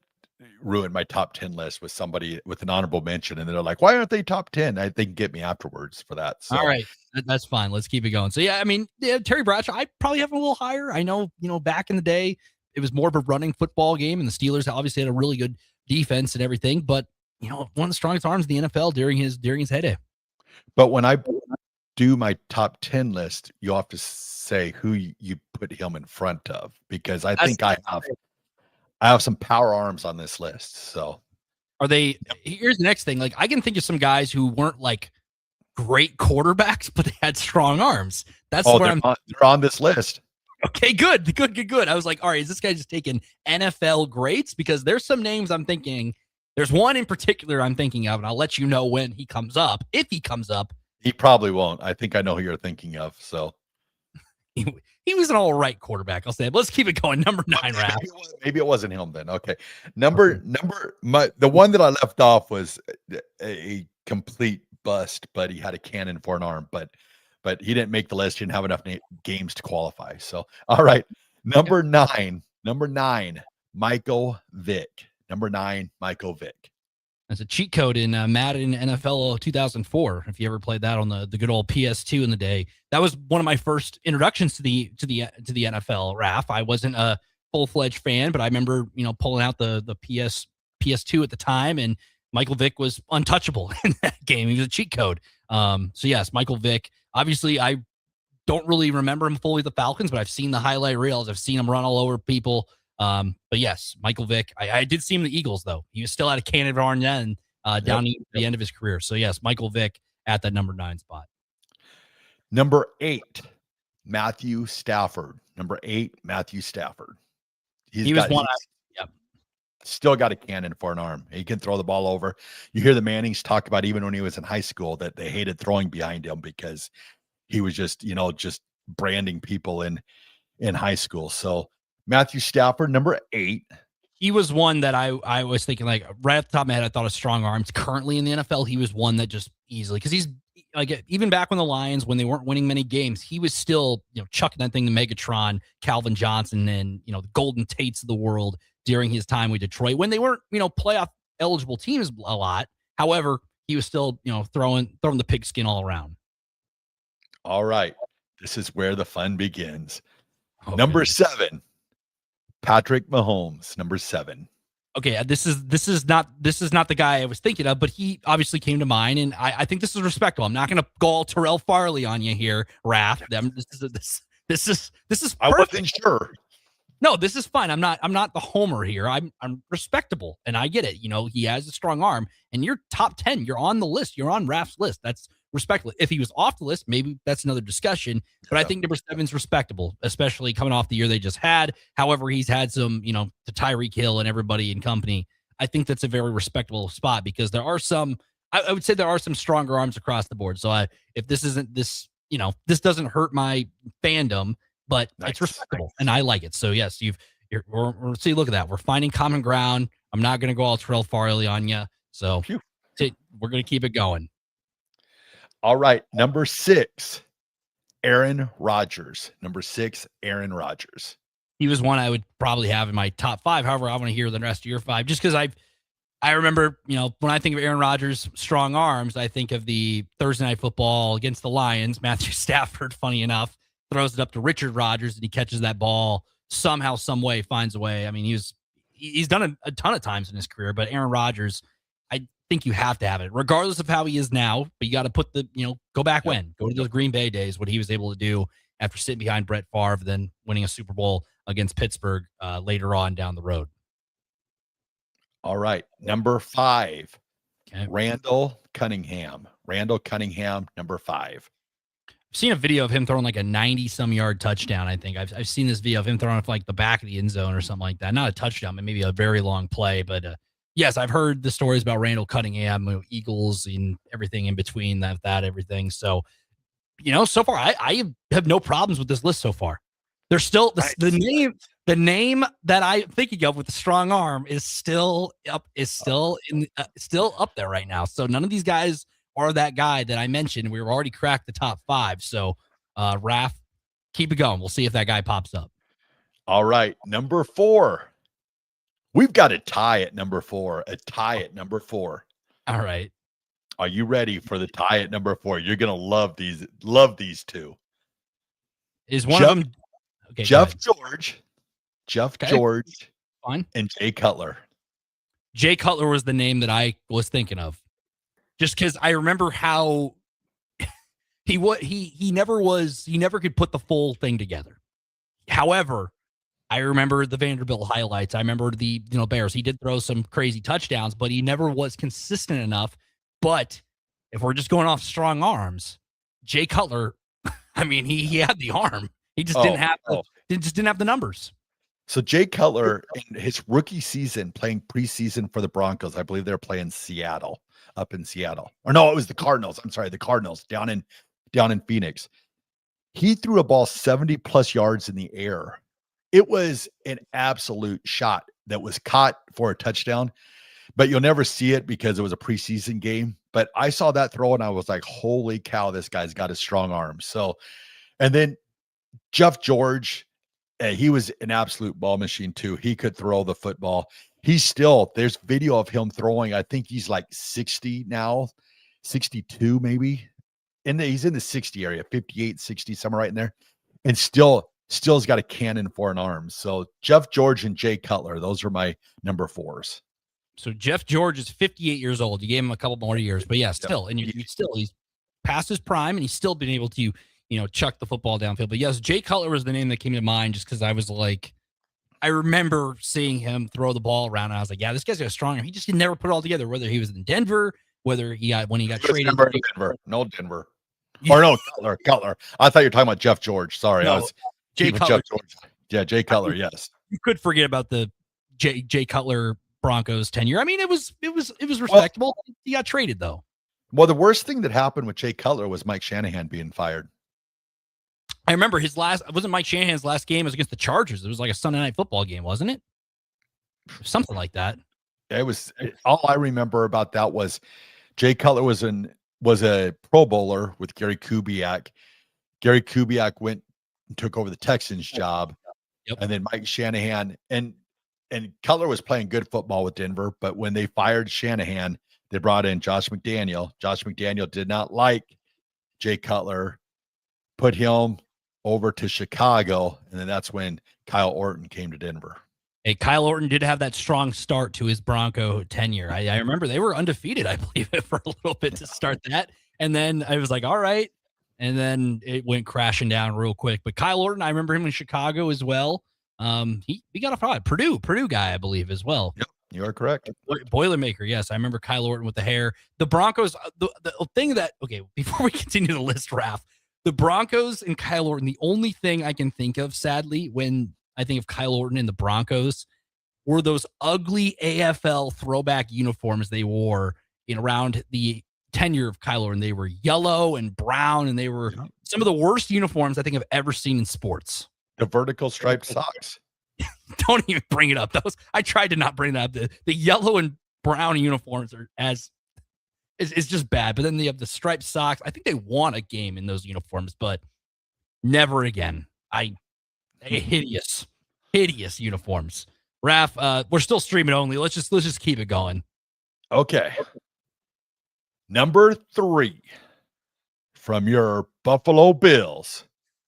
ruin my top 10 list with somebody with an honorable mention, and they're like, why aren't they top 10? They can get me afterwards for that. So. All right. That's fine. Let's keep it going. So, yeah, I mean, Terry Bradshaw, I probably have him a little higher. I know, back in the day, it was more of a running football game, and the Steelers obviously had a really good defense and everything, but, one of the strongest arms in the NFL during his heyday. But when I do my top 10 list, you have to say who you put him in front of, because I think I have some power arms on this list. So are they? Here's the next thing. Like, I can think of some guys who weren't like great quarterbacks, but they had strong arms. That's where they're on this list. Okay, good. I was like, all right, is this guy just taking NFL greats? Because there's some names I'm thinking. There's one in particular I'm thinking of, and I'll let you know when he comes up. If he comes up. He probably won't. I think I know who you're thinking of. So he was an all right quarterback, I'll say. But let's keep it going. Number 9, Raff. Maybe it wasn't him then. Okay. The one that I left off was a complete bust, but he had a cannon for an arm, but he didn't make the list. He didn't have enough games to qualify. So, all right. Number nine, Michael Vick. Number 9, Michael Vick. That's a cheat code in Madden NFL 2004. If you ever played that on the good old PS2 in the day, that was one of my first introductions to the NFL. Raff, I wasn't a full-fledged fan, but I remember pulling out the PS2 at the time, and Michael Vick was untouchable in that game. He was a cheat code. So yes, Michael Vick. Obviously, I don't really remember him fully with the Falcons, but I've seen the highlight reels. I've seen him run all over people. But yes, Michael Vick. I did see him in the Eagles, though. He was still at a cannon of arm then, down to the end of his career. So yes, Michael Vick at that number 9 spot. Number 8, Matthew Stafford. Number 8, Matthew Stafford. Still got a cannon for an arm. He can throw the ball over. You hear the Mannings talk about, even when he was in high school, that they hated throwing behind him because he was just branding people in high school. So Matthew Stafford, number 8. He was one that I was thinking, like, right off the top of my head, I thought of strong arms. Currently in the NFL, he was one that just easily, because he's like, even back when the Lions, when they weren't winning many games, he was still, chucking that thing to Megatron, Calvin Johnson, and, the Golden Tates of the world during his time with Detroit, when they weren't, playoff eligible teams a lot. However, he was still, throwing the pigskin all around. All right. This is where the fun begins. Number 7. Patrick Mahomes, number 7. Okay, this is not the guy I was thinking of, but he obviously came to mind, and I think this is respectable. I'm not going to go all Terrell Farley on you here, Raff. This is perfect. I wasn't sure. No, this is fine. I'm not the homer here. I'm respectable, and I get it. He has a strong arm, and you're top 10. You're on the list. You're on Raff's list. That's respectable. If he was off the list, maybe that's another discussion. But I think number 7 is respectable, especially coming off the year they just had. However, he's had some, to Tyreek Hill and everybody in company. I think that's a very respectable spot, because there are some, I would say there are some stronger arms across the board. So if this isn't this, this doesn't hurt my fandom, but it's respectable and I like it. So yes, see, look at that. We're finding common ground. I'm not going to go all Terrell Farley on you. So we're going to keep it going. All right. Number 6, Aaron Rodgers. Number 6, Aaron Rodgers. He was one I would probably have in my top 5. However, I want to hear the rest of your 5, just because I remember, when I think of Aaron Rodgers' strong arms, I think of the Thursday Night Football against the Lions. Matthew Stafford, funny enough, throws it up to Richard Rodgers, and he catches that ball somehow, some way finds a way. I mean, he's done a ton of times in his career, but Aaron Rodgers, I think you have to have it, regardless of how he is now. But you got to put go back go to those Green Bay days, what he was able to do after sitting behind Brett Favre, then winning a Super Bowl against Pittsburgh later on down the road. All right, number 5, okay. Randall Cunningham. Randall Cunningham, number 5. I've seen a video of him throwing like a 90-some yard touchdown. I think I've seen this video of him throwing it for like the back of the end zone or something like that. Not a touchdown, but maybe a very long play. But yes, I've heard the stories about Randall Cunningham, Eagles, and everything in between that everything. So, so far I have no problems with this list so far. There's still the name that I'm thinking of with the strong arm is still up there right now. So none of these guys are that guy that I mentioned. We've already cracked the top 5. So, Raff, keep it going. We'll see if that guy pops up. All right, number 4. We've got a tie at number 4. A tie at number 4. All right. Are you ready for the tie at number 4? You're gonna love these two. Is one of them? Okay, Jeff George. Okay. George. Fine. And Jay Cutler. Jay Cutler was the name that I was thinking of. Just because I remember how he never could put the full thing together. However, I remember the Vanderbilt highlights. I remember the Bears. He did throw some crazy touchdowns, but he never was consistent enough. But if we're just going off strong arms, Jay Cutler, I mean, he had the arm. He just didn't have the numbers. So Jay Cutler, in his rookie season, playing preseason for the Broncos, I believe they're playing Seattle, up in Seattle. Or no, it was the Cardinals. I'm sorry, the Cardinals down in Phoenix. He threw a ball 70+ yards in the air. It was an absolute shot that was caught for a touchdown, but you'll never see it because it was a preseason game. But I saw that throw and I was like, holy cow, this guy's got a strong arm. So, and then Jeff George, he was an absolute ball machine too. He could throw the football. There's video of him throwing. I think he's like 60 now, 62 maybe. He's in the 60 area, 58, 60, somewhere right in there. And still's got a cannon for an arm. So Jeff George and Jay Cutler, those are my number 4s. So Jeff George is 58 years old. You gave him a couple more years, but yeah, still, and he's past his prime, and he's still been able to, chuck the football downfield. But yes, Jay Cutler was the name that came to mind just because I was like, I remember seeing him throw the ball around, and I was like, yeah, this guy's got a strong arm. He just never put it all together, whether he was in Denver, whether when he got traded. Denver. No, Denver. Or no, Cutler. I thought you were talking about Jeff George. Sorry. I was Jay Cutler. Jeff George. Yeah, Jay Cutler, yes. You could forget about the Jay Cutler Broncos tenure. I mean, it was respectable. Well, he got traded though. Well, the worst thing that happened with Jay Cutler was Mike Shanahan being fired. I remember wasn't Mike Shanahan's last game was against the Chargers. It was like a Sunday night football game, wasn't it? Something like that. All I remember about that was Jay Cutler was a Pro Bowler with Gary Kubiak. Gary Kubiak went and took over the Texans job. Yep. And then Mike Shanahan and Cutler was playing good football with Denver, but when they fired Shanahan, they brought in Josh McDaniel. Josh McDaniel did not like Jay Cutler, put him over to Chicago, and then that's when Kyle Orton came to Denver. Hey, Kyle Orton did have that strong start to his Bronco tenure. I remember they were undefeated, I believe, for a little bit to start that. And then I was like, all right. And then it went crashing down real quick. But Kyle Orton, I remember him in Chicago as well. He got a fraud. Purdue guy, I believe, as well. Yep, you are correct. Boilermaker, yes. I remember Kyle Orton with the hair. The Broncos, the thing that, okay, before we continue the list, Raff, the Broncos and Kyle Orton, the only thing I can think of, sadly, when I think of Kyle Orton and the Broncos, were those ugly AFL throwback uniforms they wore in around the tenure of Kyle Orton. They were yellow and brown, and they were some of the worst uniforms I think I've ever seen in sports. The vertical striped socks. Don't even bring it up. I tried to not bring that up. The yellow and brown uniforms are it's just bad. But then they have the striped socks. I think they won a game in those uniforms, but never again. Hideous uniforms. Raff, we're still streaming only. Let's just keep it going. Okay. Number 3 from your Buffalo Bills,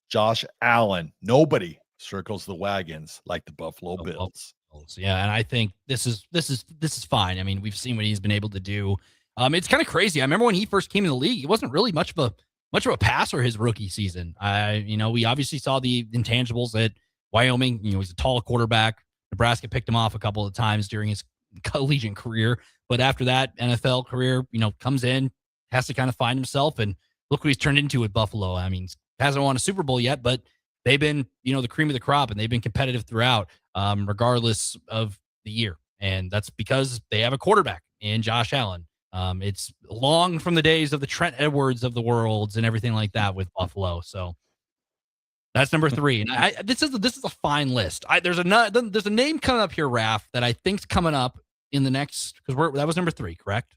Josh Allen. Nobody circles the wagons like the Buffalo Bills. Yeah, and I think this is fine. I mean, we've seen what he's been able to do. It's kind of crazy. I remember when he first came in the league, he wasn't really much of a passer his rookie season. We obviously saw the intangibles at Wyoming. He's a tall quarterback. Nebraska picked him off a couple of times during his collegiate career, but after that NFL career, comes in, has to kind of find himself, and look what he's turned into at Buffalo. I mean, hasn't won a Super Bowl yet, but they've been, the cream of the crop, and they've been competitive throughout, regardless of the year. And that's because they have a quarterback in Josh Allen. It's long from the days of the Trent Edwards of the worlds and everything like that with Buffalo. So that's number 3. And this is a fine list. There's a name coming up here, Raff, that I think's coming up in the next, because that was number 3, correct?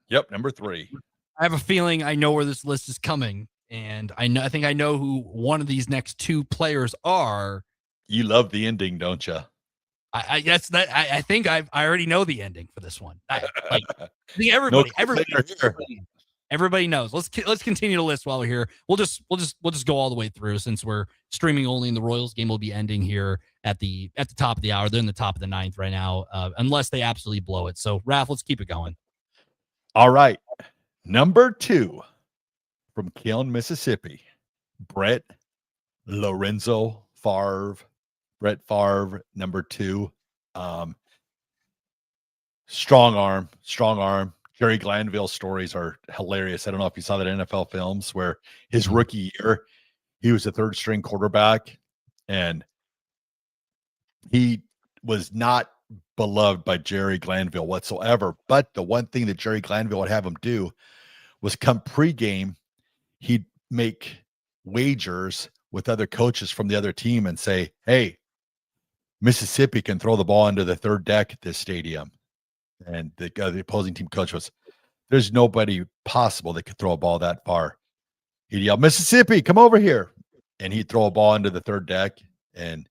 Yep, number 3. I have a feeling I know where this list is coming, and I think I know who one of these next 2 players are. You love the ending, don't you? I think I already know the ending for this one. I think everybody knows. Let's continue to list while we're here. We'll just go all the way through, since we're streaming only, and the Royals game will be ending here at the top of the hour. They're in the top of the 9th right now, unless they absolutely blow it. So, Raff, let's keep it going. All right. Number 2 from Keelan, Mississippi, Brett Lorenzo Favre. Brett Favre, number 2. Strong arm. Jerry Glanville stories are hilarious. I don't know if you saw that NFL films where his rookie year, he was a 3rd string quarterback, and he was not beloved by Jerry Glanville whatsoever. But the one thing that Jerry Glanville would have him do was come pregame, he'd make wagers with other coaches from the other team and say, hey, Mississippi can throw the ball into the 3rd deck at this stadium. And the opposing team coach was, there's nobody possible that could throw a ball that far. He'd yell, Mississippi, come over here. And he'd throw a ball into the 3rd deck, and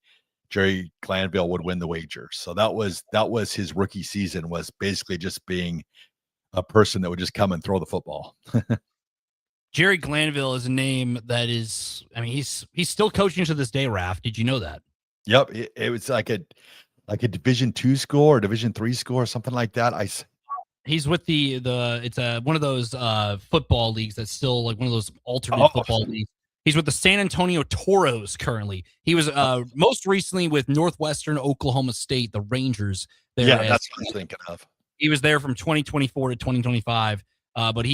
Jerry Glanville would win the wager. So that was his rookie season, was basically just being a person that would just come and throw the football. Jerry Glanville is a name that is, he's still coaching to this day, Raff. Did you know that? Yep. It was like a Division II school or Division III school or something like that. He's with it's one of those football leagues that's still like one of those alternate football leagues. He's with the San Antonio Toros currently. He was most recently with Northwestern Oklahoma State, the Rangers. Yeah, that's what I was thinking of. He was there from 2024 to 2025. But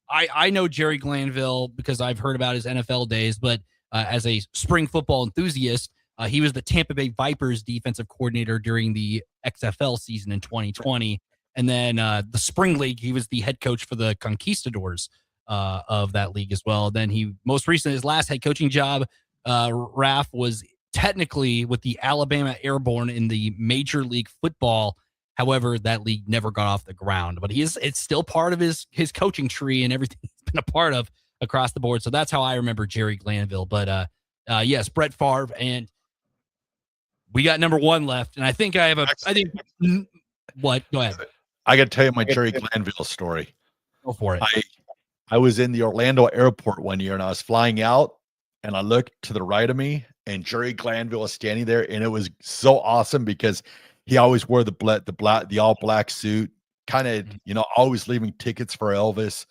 I know Jerry Glanville because I've heard about his NFL days, but as a spring football enthusiast, he was the Tampa Bay Vipers defensive coordinator during the XFL season in 2020. And then the spring league, he was the head coach for the Conquistadors of that league as well. Then he most recently, his last head coaching job, Raff, was technically with the Alabama Airborne in the Major League Football. However, that league never got off the ground, but it's still part of his coaching tree and everything he's been a part of across the board. So that's how I remember Jerry Glanville. But yes, Brett Favre, and we got number 1 left. And I think what? Go ahead. I got to tell you my Jerry Glanville story. Go for it. I was in the Orlando airport one year, and I was flying out, and I looked to the right of me, and Jerry Glanville was standing there, and it was so awesome because he always wore the all black suit, kind of, always leaving tickets for Elvis,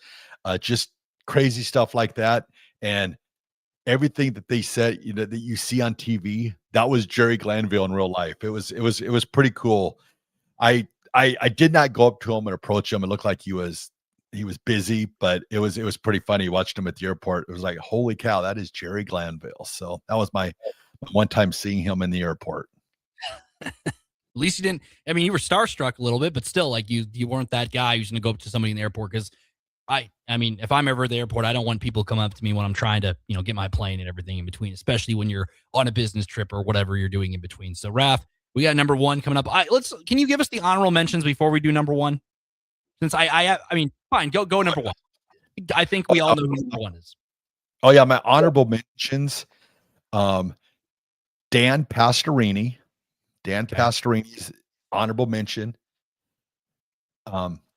just crazy stuff like that. And everything that they said, that you see on TV, that was Jerry Glanville in real life. It was pretty cool. I did not go up to him and approach him. It looked like he was busy, but it was pretty funny. Watched him at the airport. It was like, holy cow, that is Jerry Glanville. So that was my one time seeing him in the airport. At least you didn't. You were starstruck a little bit, but still, like you weren't that guy who's going to go up to somebody in the airport. Because if I'm ever at the airport, I don't want people to come up to me when I'm trying to, get my plane and everything in between, especially when you're on a business trip or whatever you're doing in between. So, Raff, we got number 1 coming up. Can you give us the honorable mentions before we do number 1? Since fine, go number 1. I think we all know who number 1 is. Oh yeah, my honorable mentions: Dan Pastorini. Dan Pastorini's honorable mention.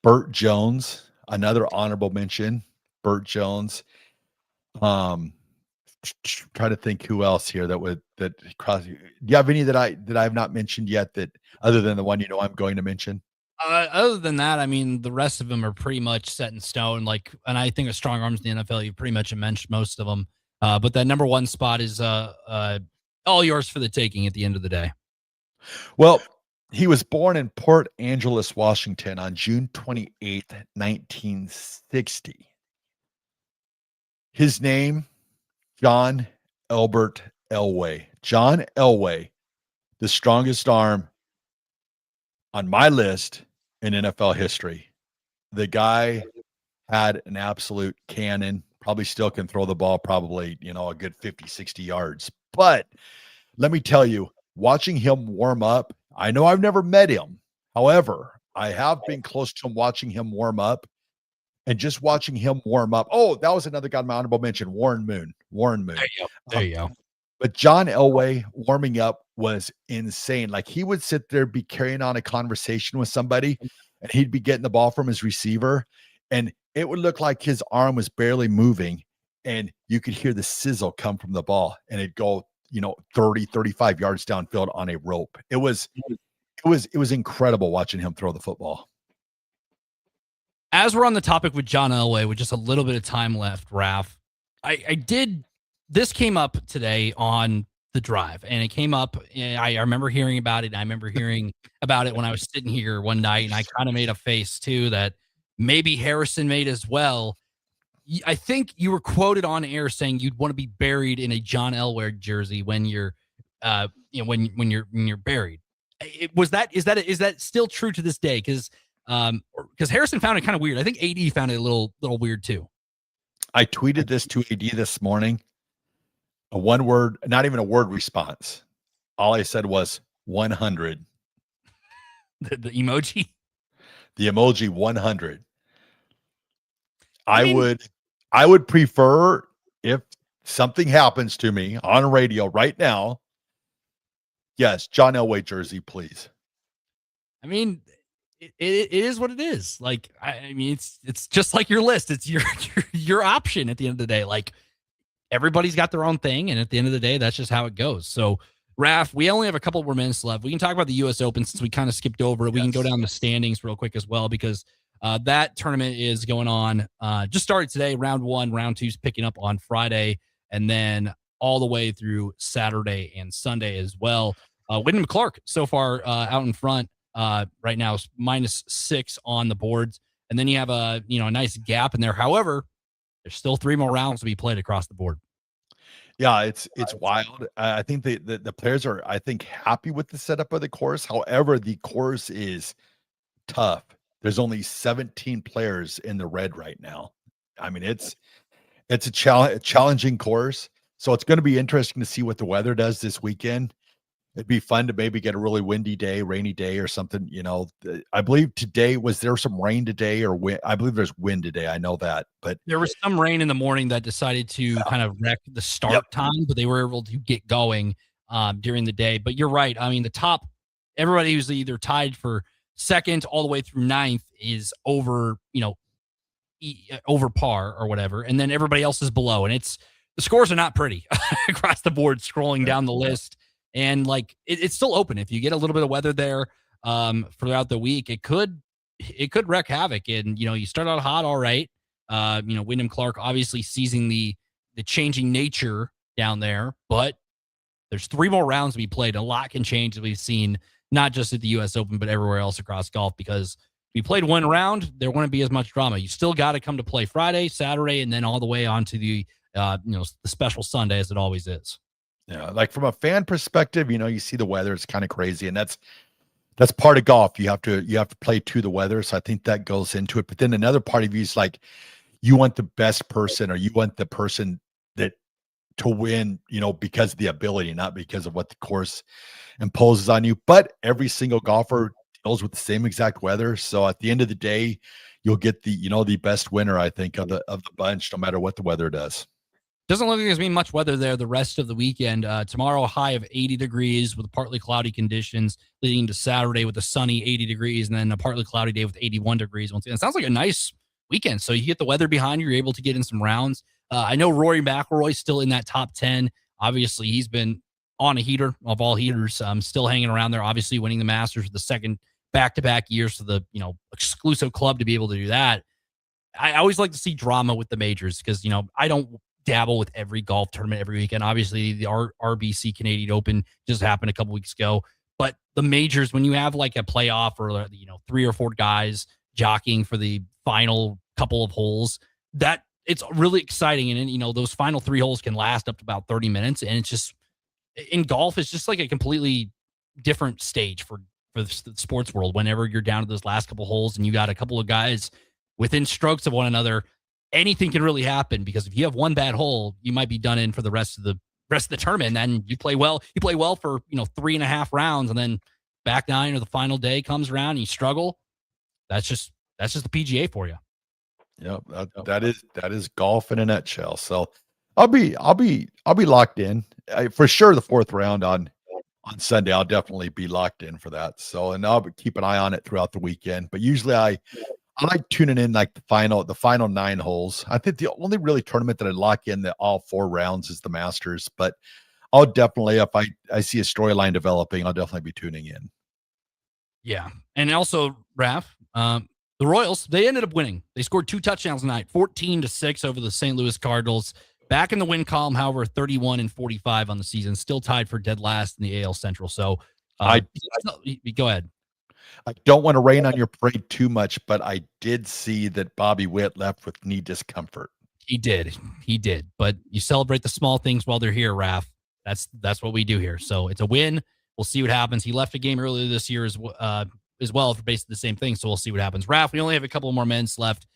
Burt Jones, another honorable mention. Burt Jones. try to think who else here that cross. Do you have any that I have not mentioned yet, that other than the one I'm going to mention? Other than that, I mean, the rest of them are pretty much set in stone. And I think of strong arms in the NFL, you pretty much mentioned most of them. But that number one spot is all yours for the taking at the end of the day. Well, he was born in Port Angeles, Washington on June 28th, 1960. His name, John Albert Elway. John Elway, the strongest arm on my list in NFL history. The guy had an absolute cannon, probably still can throw the ball, probably, a good 50, 60 yards. But let me tell you, watching him warm up, I know I've never met him. However, I have been close to him, watching him warm up, and just watching him warm up. Oh, that was another guy, my honorable mention, Warren Moon. There you go. But John Elway warming up was insane. Like, he would sit there, be carrying on a conversation with somebody, and he'd be getting the ball from his receiver, and it would look like his arm was barely moving, and you could hear the sizzle come from the ball, and it'd go 30, 35 yards downfield on a rope. It was incredible watching him throw the football. As we're on the topic with John Elway, with just a little bit of time left, Raff, this came up today on the drive, and it came up. I remember hearing about it. And I remember hearing about it when I was sitting here one night, and I kind of made a face too that maybe Harrison made as well. I think you were quoted on air saying you'd want to be buried in a John Elway jersey when you're, when you're buried. Is that still true to this day? Because Harrison found it kind of weird. I think AD found it a little weird too. I tweeted this to AD this morning. A one word, not even a word response. All I said was 100. The emoji? The emoji 100. I would prefer, if something happens to me on radio right now, yes, John Elway jersey, please. I mean, it is what it is. Like, I mean, it's just like your list. It's your option at the end of the day. Like, everybody's got their own thing, and at the end of the day, that's just how it goes. So, Raff, we only have a couple more minutes left. We can talk about the U.S. Open since we kind of skipped over it. We can go down the standings real quick as well, because that tournament is going on. Just started today. Round 1, round 2 is picking up on Friday, and then all the way through Saturday and Sunday as well. Wyndham Clark so far out in front right now is -6 on the boards, and then you have a nice gap in there. However, there's still 3 more rounds to be played across the board. Yeah, it's wild. I think the players are, I think, happy with the setup of the course. However, the course is tough. There's only 17 players in the red right now. I mean, it's a challenging course. So it's going to be interesting to see what the weather does this weekend. It'd be fun to maybe get a really windy day, rainy day or something. I believe today, was there some rain today or wind? I believe there's wind today. I know that, but there was some rain in the morning that decided to kind of wreck the start time, but they were able to get going during the day. But you're right. I mean, the top, everybody who's either tied for second all the way through 9th is over, over par or whatever. And then everybody else is below, and the scores are not pretty across the board, scrolling down the list. And like, it's still open. If you get a little bit of weather there throughout the week, it could wreak havoc. And, you start out hot. All right. Wyndham Clark obviously seizing the changing nature down there, but there's 3 more rounds to be played. A lot can change, as we've seen, not just at the U.S. Open, but everywhere else across golf, because if you played 1 round, there wouldn't be as much drama. You still got to come to play Friday, Saturday, and then all the way on to the special Sunday, as it always is. Yeah, like from a fan perspective, you see the weather, it's kind of crazy, and that's part of golf. You have to play to the weather, so I think that goes into it. But then another part of you is like, you want the best person, or you want the person that to win, because of the ability, not because of what the course imposes on you. But every single golfer deals with the same exact weather, so at the end of the day, you'll get the best winner, I think, of the bunch, no matter what the weather does. Doesn't look like there's been much weather there the rest of the weekend. Tomorrow, a high of 80 degrees with partly cloudy conditions, leading into Saturday with a sunny 80 degrees, and then a partly cloudy day with 81 degrees. Once again, it sounds like a nice weekend. So you get the weather behind you, you're able to get in some rounds. I know Rory McIlroy's still in that top 10. Obviously, he's been on a heater of all heaters, still hanging around there, obviously winning the Masters for the second back-to-back years to the, exclusive club to be able to do that. I always like to see drama with the majors because, I don't dabble with every golf tournament every weekend. Obviously, the RBC Canadian Open just happened a couple weeks ago. But the majors, when you have like a playoff or, 3 or 4 guys jockeying for the final couple of holes, that it's really exciting. And, those final 3 holes can last up to about 30 minutes. And it's just, in golf, it's just like a completely different stage for the sports world. Whenever you're down to those last couple holes and you got a couple of guys within strokes of one another, anything can really happen, because if you have one bad hole, you might be done in for the rest of the tournament. And you play well for 3.5 rounds, and then back 9 or the final day comes around and you struggle. That's just the PGA for you. Yep, that is golf in a nutshell. So I'll be locked in for sure. The 4th round on Sunday, I'll definitely be locked in for that. So, and I'll keep an eye on it throughout the weekend. But usually I like tuning in like the final 9 holes. I think the only really tournament that I lock in all 4 rounds is the Masters. But I'll definitely, if I see a storyline developing, I'll definitely be tuning in. Yeah, and also Raff, the Royals, they ended up winning. They scored 2 touchdowns tonight, 14-6 over the St. Louis Cardinals. Back in the win column, however, 31-45 on the season, still tied for dead last in the AL Central. So go ahead. I don't want to rain on your parade too much, but I did see that Bobby Witt left with knee discomfort. He did. But you celebrate the small things while they're here, Raff. That's what we do here. So it's a win. We'll see what happens. He left a game earlier this year as well for basically the same thing. So we'll see what happens. Raff, we only have a couple more minutes left.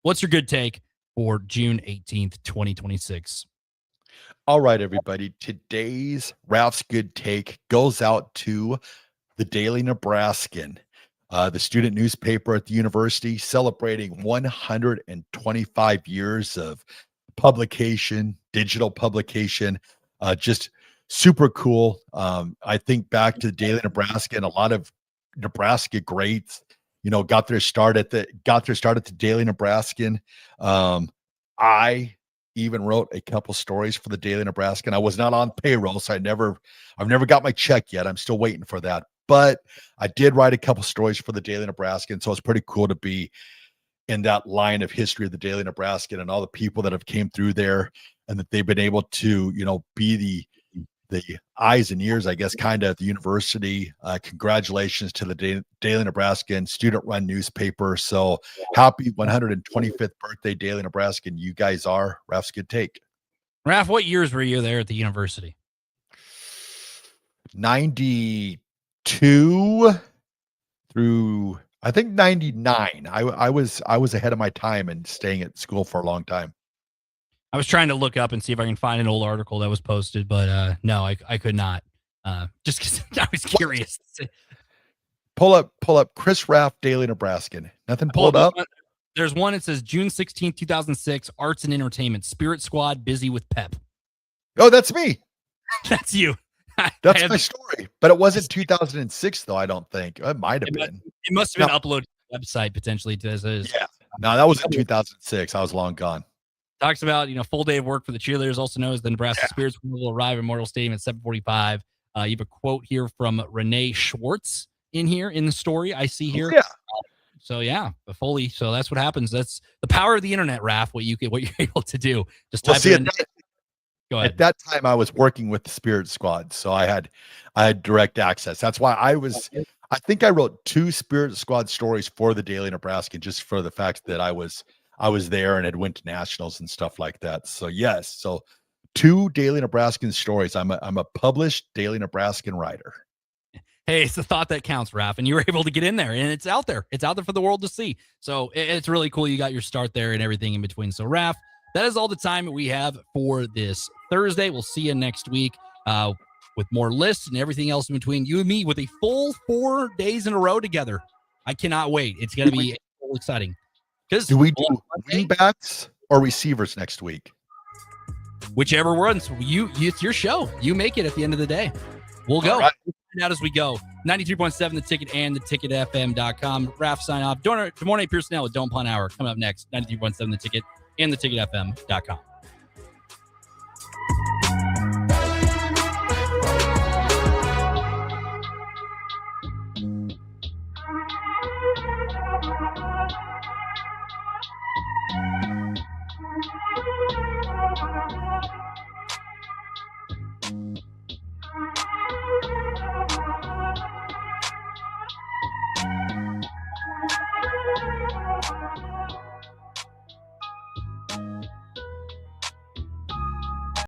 What's your good take for June 18th, 2026? All right, everybody. Today's Raff's good take goes out to the Daily Nebraskan, the student newspaper at the university, celebrating 125 years of publication, digital publication. Just super cool. I think back to the Daily Nebraskan, a lot of Nebraska greats, got their start at the Daily Nebraskan. I even wrote a couple stories for the Daily Nebraskan. I was not on payroll, so I've never got my check yet. I'm still waiting for that. But I did write a couple stories for the Daily Nebraskan, so it's pretty cool to be in that line of history of the Daily Nebraskan and all the people that have came through there, and that they've been able to, be the eyes and ears, I guess, kind of at the university. Congratulations to the Daily Nebraskan student-run newspaper. So happy 125th birthday, Daily Nebraskan. You guys are. Raff's good take. Raff, what years were you there at the university? 92 through, I think, 99. I was ahead of my time and staying at school for a long time. I was trying to look up and see if I can find an old article that was posted, but no, I could not. Just because I was curious. Pull up Chris Raff, Daily Nebraskan. Nothing pulled up? There's one. It says June 16th, 2006, Arts and Entertainment. Spirit Squad busy with Pep. Oh, that's me. That's you. That's my story. But it wasn't 2006, though, I don't think. It might have been. It must have been uploaded to the website, potentially. Yeah. No, that was in 2006. I was long gone. Talks about, full day of work for the cheerleaders, also known as the Nebraska Spirits, will arrive at Memorial Stadium at 7:45. You have a quote here from Renee Schwartz in the story I see here. Yeah. Fully. So that's what happens. That's the power of the internet, Raff. What you're able to do. Just Well, type see, it in. Go ahead. At that time, I was working with the Spirit Squad, so I had direct access. That's why I think I wrote 2 Spirit Squad stories for the Daily Nebraskan, just for the fact that I was there and had went to nationals and stuff like that. So yes, so 2 Daily Nebraskan stories. I'm a published Daily Nebraskan writer. Hey, it's the thought that counts, Raff, and you were able to get in there, and it's out there. It's out there for the world to see. So it's really cool. You got your start there and everything in between. So Raff, that is all the time we have for this Thursday. We'll see you next week with more lists and everything else in between. You and me with a full 4 days in a row together. I cannot wait. It's going to be exciting. Do we do wingbacks or receivers next week? Whichever ones. It's your show. You make it at the end of the day. We'll go. Right. We'll find out as we go. 93.7 The Ticket and theticketfm.com. Raff sign off. Demorne Pearson with Don't Punt Hour coming up next. 93.7 The Ticket and theticketfm.com.